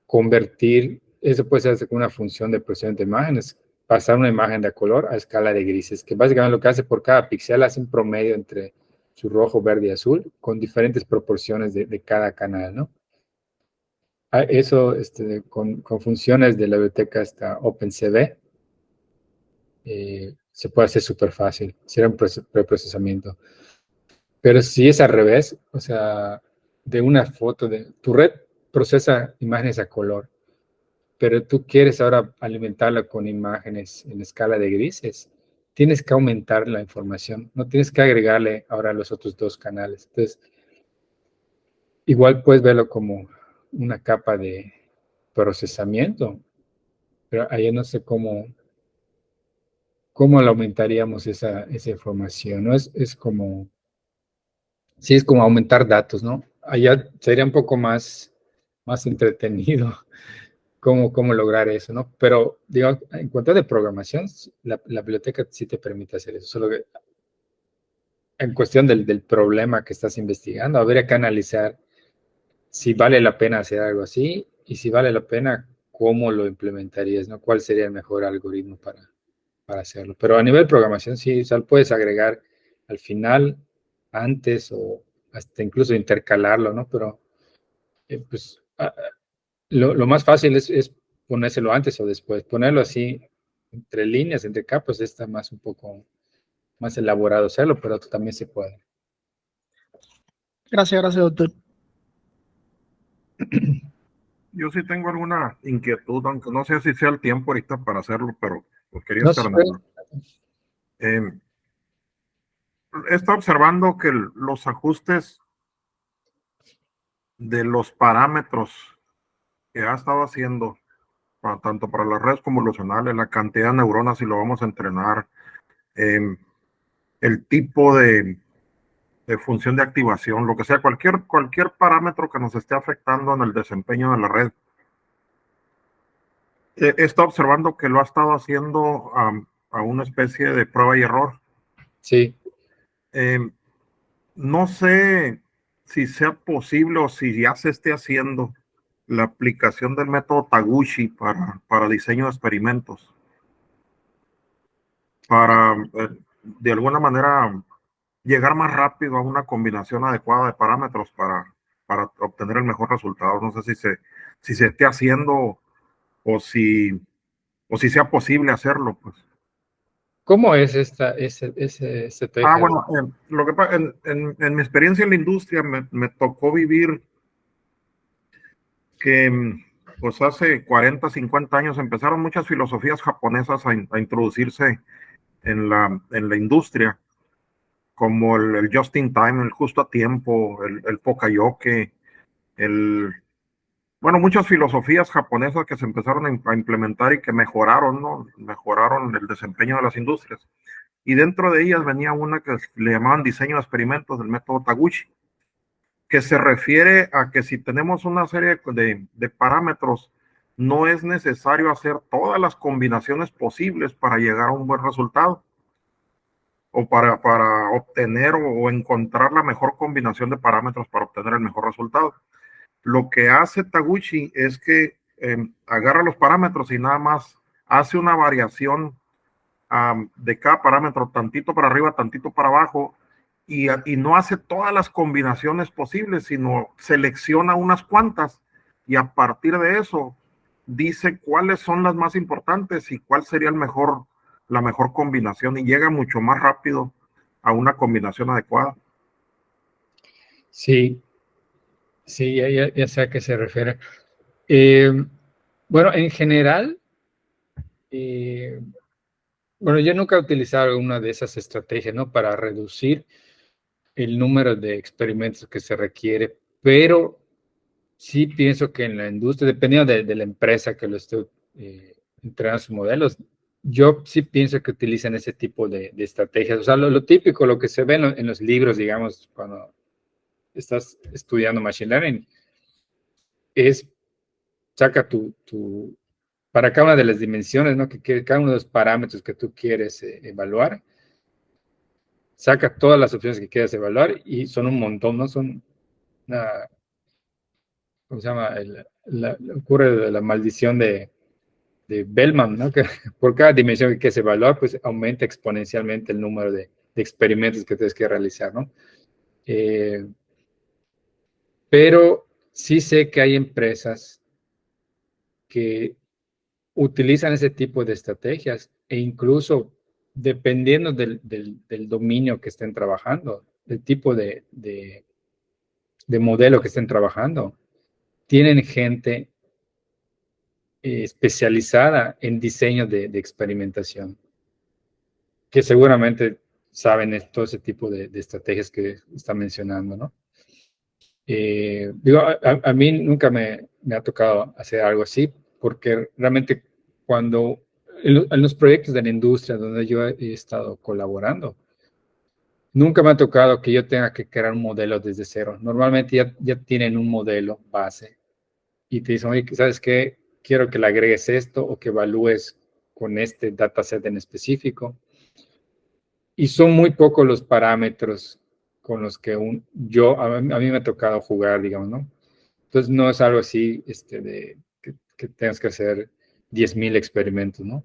convertir, eso puede ser como una función de procesamiento de imágenes, pasar una imagen de color a escala de grises, que básicamente lo que hace por cada píxel hace un promedio entre su rojo, verde y azul, con diferentes proporciones de cada canal, ¿no? Eso con funciones de la biblioteca hasta OpenCV se puede hacer súper fácil, será un preprocesamiento. Pero si es al revés, o sea, de una foto, tu red procesa imágenes a color, pero tú quieres ahora alimentarla con imágenes en escala de grises, tienes que aumentar la información, no tienes que agregarle ahora los otros dos canales. Entonces, igual puedes verlo como una capa de procesamiento, pero ahí no sé cómo le aumentaríamos esa información, ¿no? Es como, sí, es como aumentar datos, ¿no? Allá sería un poco más entretenido cómo lograr eso, ¿no? Pero, digo, en cuanto de programación, la biblioteca sí te permite hacer eso, solo que en cuestión del problema que estás investigando, habría que analizar si vale la pena hacer algo así y si vale la pena, cómo lo implementarías, ¿no? ¿Cuál sería el mejor algoritmo para hacerlo? Pero a nivel de programación, sí, o sea, puedes agregar al final, antes o hasta incluso intercalarlo, ¿no? Pero, pues, lo más fácil es ponérselo antes o después. Ponerlo así entre líneas, entre capas, está más un poco más elaborado hacerlo, pero también se puede. Gracias, doctor. Yo sí tengo alguna inquietud, aunque no sé si sea el tiempo ahorita para hacerlo, pero lo quería No sé. externar. He estado observando que los ajustes de los parámetros que ha estado haciendo, tanto para las redes convolucionales, la cantidad de neuronas, si lo vamos a entrenar, el tipo de función de activación, lo que sea, cualquier parámetro que nos esté afectando en el desempeño de la red. He estado observando que lo ha estado haciendo a una especie de prueba y error. Sí. No sé si sea posible o si ya se esté haciendo la aplicación del método Taguchi para diseño de experimentos, para de alguna manera llegar más rápido a una combinación adecuada de parámetros para obtener el mejor resultado. No sé si se esté haciendo o si sea posible hacerlo, pues. ¿Cómo es esa estrategia? Bueno, lo que pasa, en mi experiencia en la industria me tocó vivir que pues hace 40, 50 años empezaron muchas filosofías japonesas a introducirse en la industria, como el just in time, el justo a tiempo, el poka-yoke, bueno, muchas filosofías japonesas que se empezaron a implementar y que mejoraron, ¿no? Mejoraron el desempeño de las industrias. Y dentro de ellas venía una que le llamaban diseño de experimentos del método Taguchi, que se refiere a que si tenemos una serie de parámetros, no es necesario hacer todas las combinaciones posibles para llegar a un buen resultado o para obtener o encontrar la mejor combinación de parámetros para obtener el mejor resultado. Lo que hace Taguchi es que agarra los parámetros y nada más hace una variación de cada parámetro, tantito para arriba, tantito para abajo, y no hace todas las combinaciones posibles, sino selecciona unas cuantas y a partir de eso dice cuáles son las más importantes y cuál sería la mejor combinación, y llega mucho más rápido a una combinación adecuada. Sí, sí, ya sé a qué se refiere. Bueno, en general, bueno, yo nunca he utilizado una de esas estrategias, ¿no? Para reducir el número de experimentos que se requiere, pero sí pienso que en la industria, dependiendo de la empresa que lo esté entrenando sus modelos, yo sí pienso que utilizan ese tipo de estrategias. O sea, lo típico, lo que se ve en los libros, digamos, cuando estás estudiando Machine Learning, es saca para cada una de las dimensiones, ¿no? Cada uno de los parámetros que tú quieres evaluar, saca todas las opciones que quieras evaluar y son un montón, ¿no? Son una, ¿cómo se llama? Ocurre la maldición de Bellman, ¿no? Que por cada dimensión que quieres evaluar, pues aumenta exponencialmente el número de experimentos que tienes que realizar, ¿no? Pero sí sé que hay empresas que utilizan ese tipo de estrategias e incluso dependiendo del dominio que estén trabajando, del tipo de modelo que estén trabajando, tienen gente especializada en diseño de experimentación, que seguramente saben todo ese tipo de estrategias que está mencionando, ¿no? Digo, a mí nunca me ha tocado hacer algo así, porque realmente cuando en los proyectos de la industria donde yo he estado colaborando, nunca me ha tocado que yo tenga que crear un modelo desde cero. Normalmente ya tienen un modelo base y te dicen, oye, ¿sabes qué? Quiero que le agregues esto o que evalúes con este dataset en específico. Y son muy pocos los parámetros con los que a mí me ha tocado jugar, digamos, ¿no? Entonces no es algo así que tengas que hacer 10,000 experimentos, ¿no?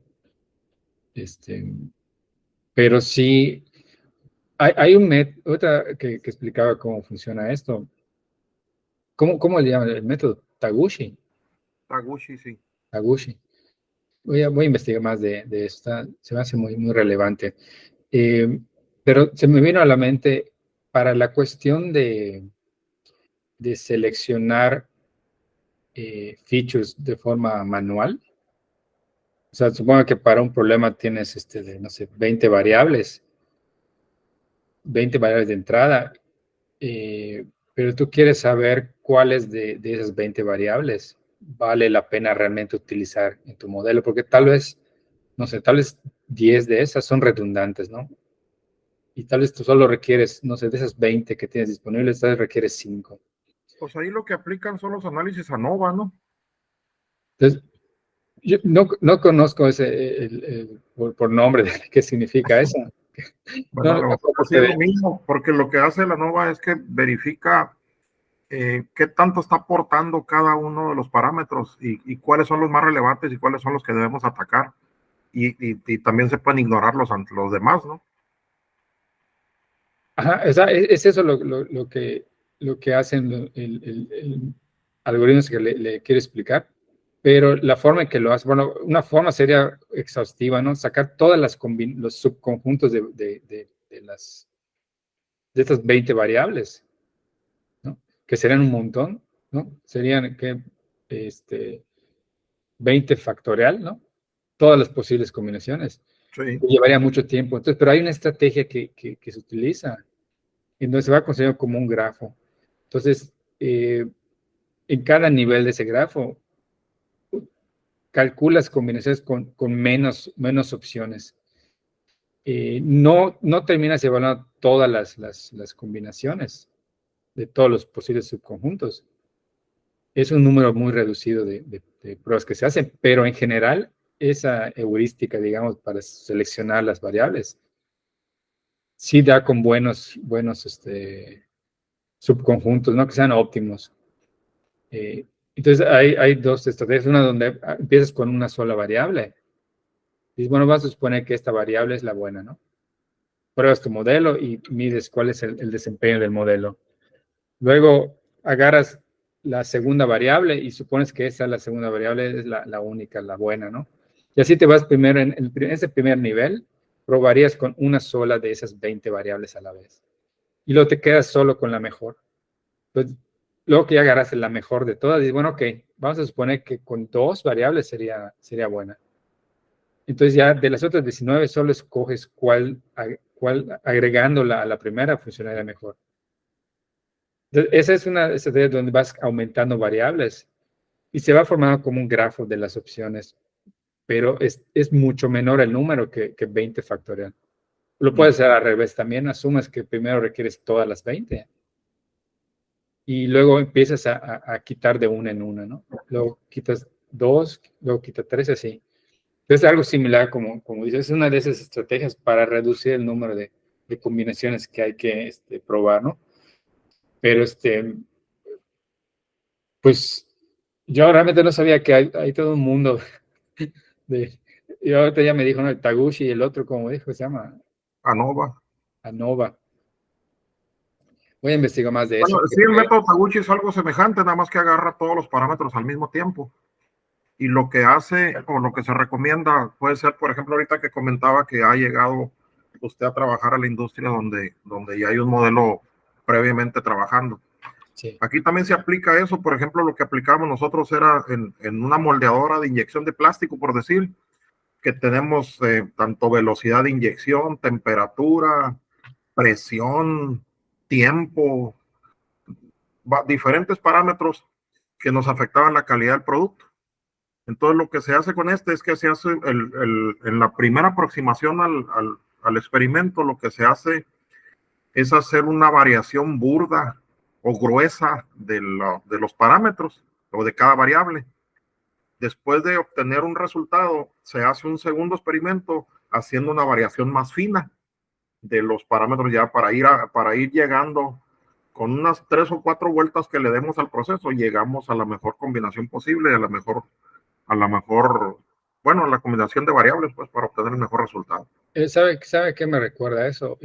Pero sí, hay un método, otra que explicaba cómo funciona esto. ¿Cómo le llaman? El método Taguchi. Taguchi, sí. Taguchi. Voy a investigar más de esto. Se me hace muy, muy relevante. Pero se me vino a la mente para la cuestión de seleccionar features de forma manual. O sea, supongo que para un problema tienes, no sé, 20 variables de entrada, pero tú quieres saber cuáles de esas 20 variables vale la pena realmente utilizar en tu modelo, porque tal vez, no sé, tal vez 10 de esas son redundantes, ¿no? Y tal vez tú solo requieres, no sé, de esas 20 que tienes disponibles, tal vez requieres 5. Pues ahí lo que aplican son los análisis ANOVA, ¿no? Entonces, yo no conozco por nombre de qué significa eso. Bueno, No, así es lo mismo, porque lo que hace la ANOVA es que verifica qué tanto está aportando cada uno de los parámetros y cuáles son los más relevantes y cuáles son los que debemos atacar. Y también se pueden ignorar los demás, ¿no? Ajá, es eso lo que lo que hacen el algoritmos que le quiero explicar, pero la forma en que lo hace, bueno, una forma sería exhaustiva, ¿no? Sacar todas los subconjuntos de estas 20 variables, ¿no? Que serían un montón, ¿no? Serían que 20 factorial, ¿no? Todas las posibles combinaciones. Sí. Llevaría mucho tiempo. Entonces, pero hay una estrategia que se utiliza, en donde se va considerando como un grafo. Entonces, en cada nivel de ese grafo, calculas combinaciones con menos opciones. No terminas evaluando todas las combinaciones de todos los posibles subconjuntos. Es un número muy reducido de pruebas que se hacen, pero en general, esa heurística, digamos, para seleccionar las variables, sí da con buenos subconjuntos, ¿no? Que sean óptimos. Entonces, hay dos estrategias. Una donde empiezas con una sola variable. Dices, bueno, vas a suponer que esta variable es la buena, ¿no? Pruebas tu modelo y mides cuál es el desempeño del modelo. Luego agarras la segunda variable y supones que esa, la segunda variable, es la única, la buena, ¿no? Y así te vas primero en ese primer nivel, probarías con una sola de esas 20 variables a la vez. Y luego te quedas solo con la mejor. Entonces, luego que ya agarraste la mejor de todas, dices, bueno, ok, vamos a suponer que con 2 variables sería buena. Entonces ya de las otras 19 solo escoges cuál agregándola a la primera funcionaría mejor. Entonces, esa es una estrategia donde vas aumentando variables y se va formando como un grafo de las opciones, pero es mucho menor el número que 20 factorial. Lo puedes hacer al revés también, asumes que primero requieres todas las 20 y luego empiezas a quitar de una en una, ¿no? Luego quitas 2, luego quitas 3, así. Es algo similar, como dices, es una de esas estrategias para reducir el número de combinaciones que hay que probar, ¿no? Pero, pues, yo realmente no sabía que hay todo un mundo y ahorita ya me dijo, ¿no? El Taguchi y el otro, como dijo, se llama ANOVA. ANOVA. Voy a investigar más de eso. Bueno, sí, el método Taguchi es algo semejante, nada más que agarra todos los parámetros al mismo tiempo. Y lo que hace, o lo que se recomienda, puede ser, por ejemplo, ahorita que comentaba que ha llegado usted a trabajar a la industria donde ya hay un modelo previamente trabajando. Sí. Aquí también se aplica eso. Por ejemplo, lo que aplicábamos nosotros era en una moldeadora de inyección de plástico, por decir, que tenemos tanto velocidad de inyección, temperatura, presión, tiempo, diferentes parámetros que nos afectaban la calidad del producto. Entonces, lo que se hace con este es que se hace en la primera aproximación al experimento, lo que se hace es hacer una variación burda o gruesa de los parámetros o de cada variable. Después de obtener un resultado, se hace un segundo experimento haciendo una variación más fina de los parámetros ya para ir llegando con unas 3 o 4 vueltas que le demos al proceso, llegamos a la mejor combinación posible, a la mejor, bueno, la combinación de variables, pues, para obtener el mejor resultado. ¿Sabe qué me recuerda eso?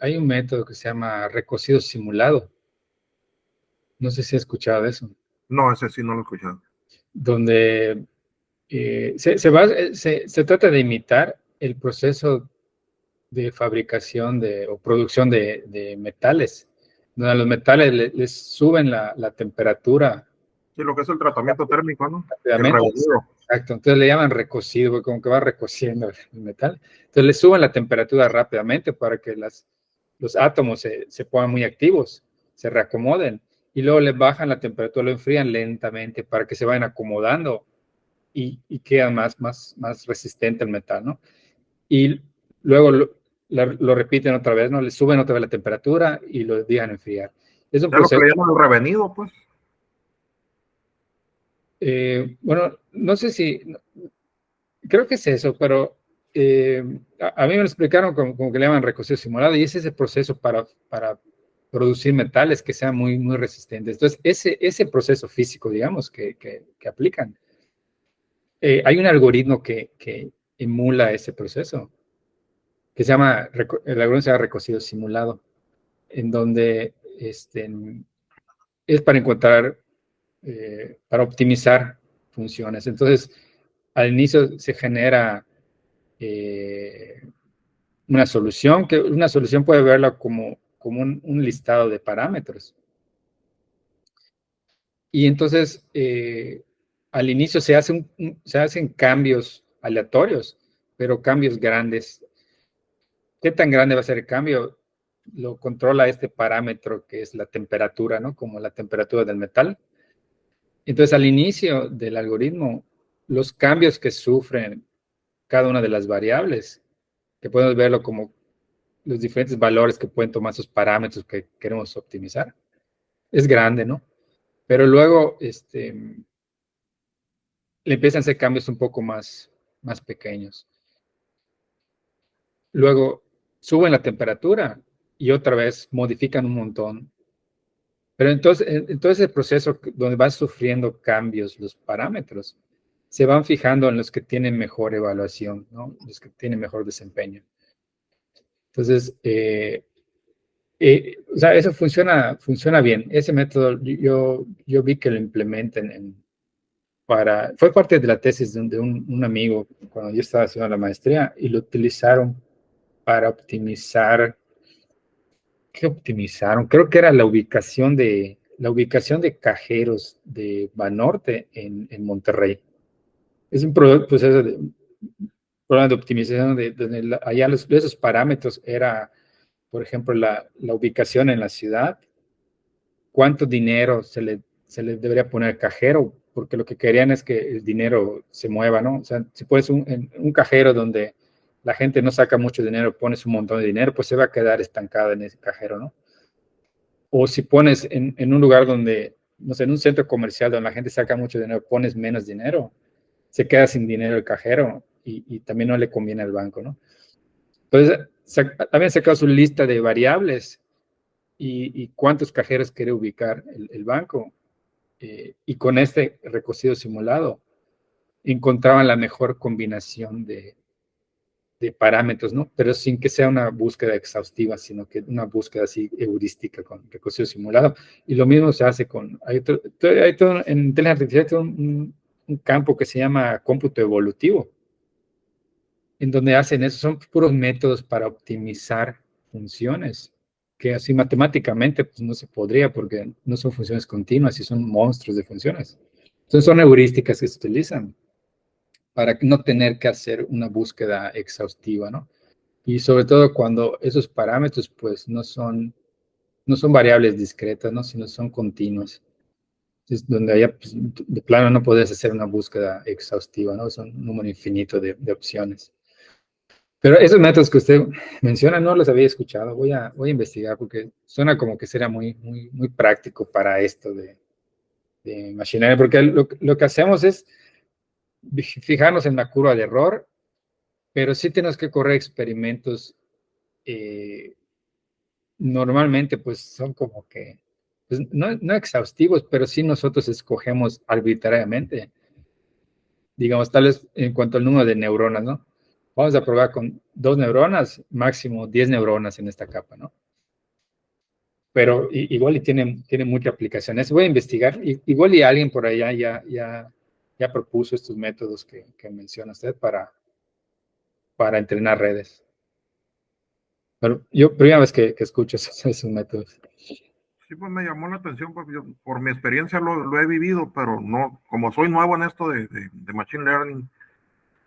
Hay un método que se llama recocido simulado. No sé si ha escuchado de eso. No, ese sí no lo he escuchado. Donde se trata de imitar el proceso de fabricación o producción de metales, donde a los metales les suben la temperatura Sí, lo que es el tratamiento térmico, ¿no? rápidamente. Exacto, entonces le llaman recocido, como que va recociendo el metal. Entonces le suben la temperatura rápidamente para que los átomos se pongan muy activos, se reacomoden, y luego le bajan la temperatura, lo enfrían lentamente para que se vayan acomodando y queda más resistente el metal, ¿no? Y luego lo repiten otra vez, ¿no? Le suben otra vez la temperatura y lo dejan enfriar. Es un proceso. Lo que le llaman el revenido, pues. Bueno, no sé si, creo que es eso, pero a mí me lo explicaron como que le llaman recocido simulado, y es ese proceso para producir metales que sean muy resistentes. Entonces, ese proceso físico, digamos, que aplican, hay un algoritmo que emula ese proceso, que se llama, el algoritmo se llama recocido simulado, en donde es para encontrar, para optimizar funciones. Entonces, al inicio se genera una solución, que una solución puede verla como un listado de parámetros. Y entonces, al inicio se hacen cambios aleatorios, pero cambios grandes. ¿Qué tan grande va a ser el cambio? Lo controla este parámetro que es la temperatura, ¿no? Como la temperatura del metal. Entonces, al inicio del algoritmo, los cambios que sufren cada una de las variables, que podemos verlo como los diferentes valores que pueden tomar esos parámetros que queremos optimizar, es grande, ¿no? Pero luego, le empiezan a hacer cambios un poco más pequeños. Luego suben la temperatura y otra vez modifican un montón. Pero entonces el proceso donde van sufriendo cambios los parámetros, se van fijando en los que tienen mejor evaluación, ¿no? Los que tienen mejor desempeño. Entonces, o sea, eso funciona bien. Ese método yo vi que lo implementen fue parte de la tesis de un amigo cuando yo estaba haciendo la maestría y lo utilizaron para optimizar. ¿Qué optimizaron? Creo que era la ubicación de cajeros de Banorte en Monterrey. Es un proceso programa de optimización donde allá esos parámetros era, por ejemplo, la ubicación en la ciudad, cuánto dinero se le debería poner al cajero, porque lo que querían es que el dinero se mueva, ¿no? O sea, si pones un cajero donde la gente no saca mucho dinero, pones un montón de dinero, pues se va a quedar estancada en ese cajero, ¿no? O si pones en un lugar donde, no sé, en un centro comercial donde la gente saca mucho dinero, pones menos dinero, se queda sin dinero el cajero y también no le conviene al banco, ¿no? Entonces, también sacado su lista de variables y cuántos cajeros quiere ubicar el banco. Y con este recocido simulado, encontraban la mejor combinación de parámetros, ¿no? Pero sin que sea una búsqueda exhaustiva, sino que una búsqueda así heurística con recocido simulado. Y lo mismo se hace hay todo en inteligencia artificial, hay todo un campo que se llama cómputo evolutivo, en donde hacen eso, son puros métodos para optimizar funciones, que así matemáticamente pues, no se podría porque no son funciones continuas y son monstruos de funciones. Entonces son heurísticas que se utilizan para no tener que hacer una búsqueda exhaustiva, ¿no? Y sobre todo cuando esos parámetros pues no son variables discretas, ¿no? Sino son continuas. Es donde allá pues, de plano no puedes hacer una búsqueda exhaustiva, ¿no? Son un número infinito de opciones. Pero esos métodos que usted menciona no los había escuchado. Voy a investigar porque suena como que será muy práctico para esto de machine learning, porque lo que hacemos es fijarnos en la curva de error, pero sí tenemos que correr experimentos. Normalmente pues son como que, pues, no exhaustivos, pero sí nosotros escogemos arbitrariamente, digamos, tal vez en cuanto al número de neuronas, ¿no? Vamos a probar con 2 neuronas, máximo 10 neuronas en esta capa, ¿no? Pero igual y tiene mucha aplicación. Voy a investigar. Igual y alguien por allá ya propuso estos métodos que menciona usted para entrenar redes. Pero yo, primera vez que escucho esos métodos. Sí, pues me llamó la atención, pues yo, por mi experiencia lo he vivido, pero no, como soy nuevo en esto de Machine Learning,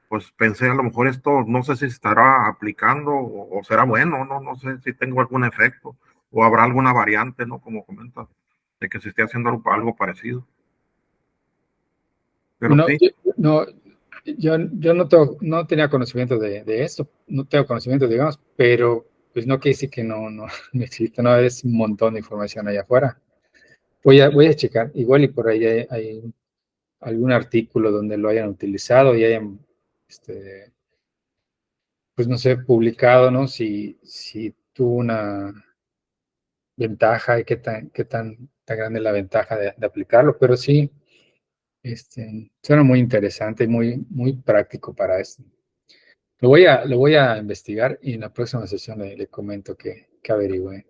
pues pensé a lo mejor esto, no sé si estará aplicando o será bueno, no sé si tengo algún efecto o habrá alguna variante, ¿no? Como comentas, de que se esté haciendo algo parecido. Pero No, sí. yo no tenía conocimiento de esto, no tengo conocimiento, digamos, pero pues no quiere decir que no existe, no, es un montón de información allá afuera. Voy a checar, igual y por ahí hay algún artículo donde lo hayan utilizado y hayan, pues no sé, publicado, ¿no? Si tuvo una ventaja y qué tan grande es la ventaja de aplicarlo, pero sí, suena muy interesante y muy práctico para esto. Lo voy a investigar y en la próxima sesión le comento que averigüe.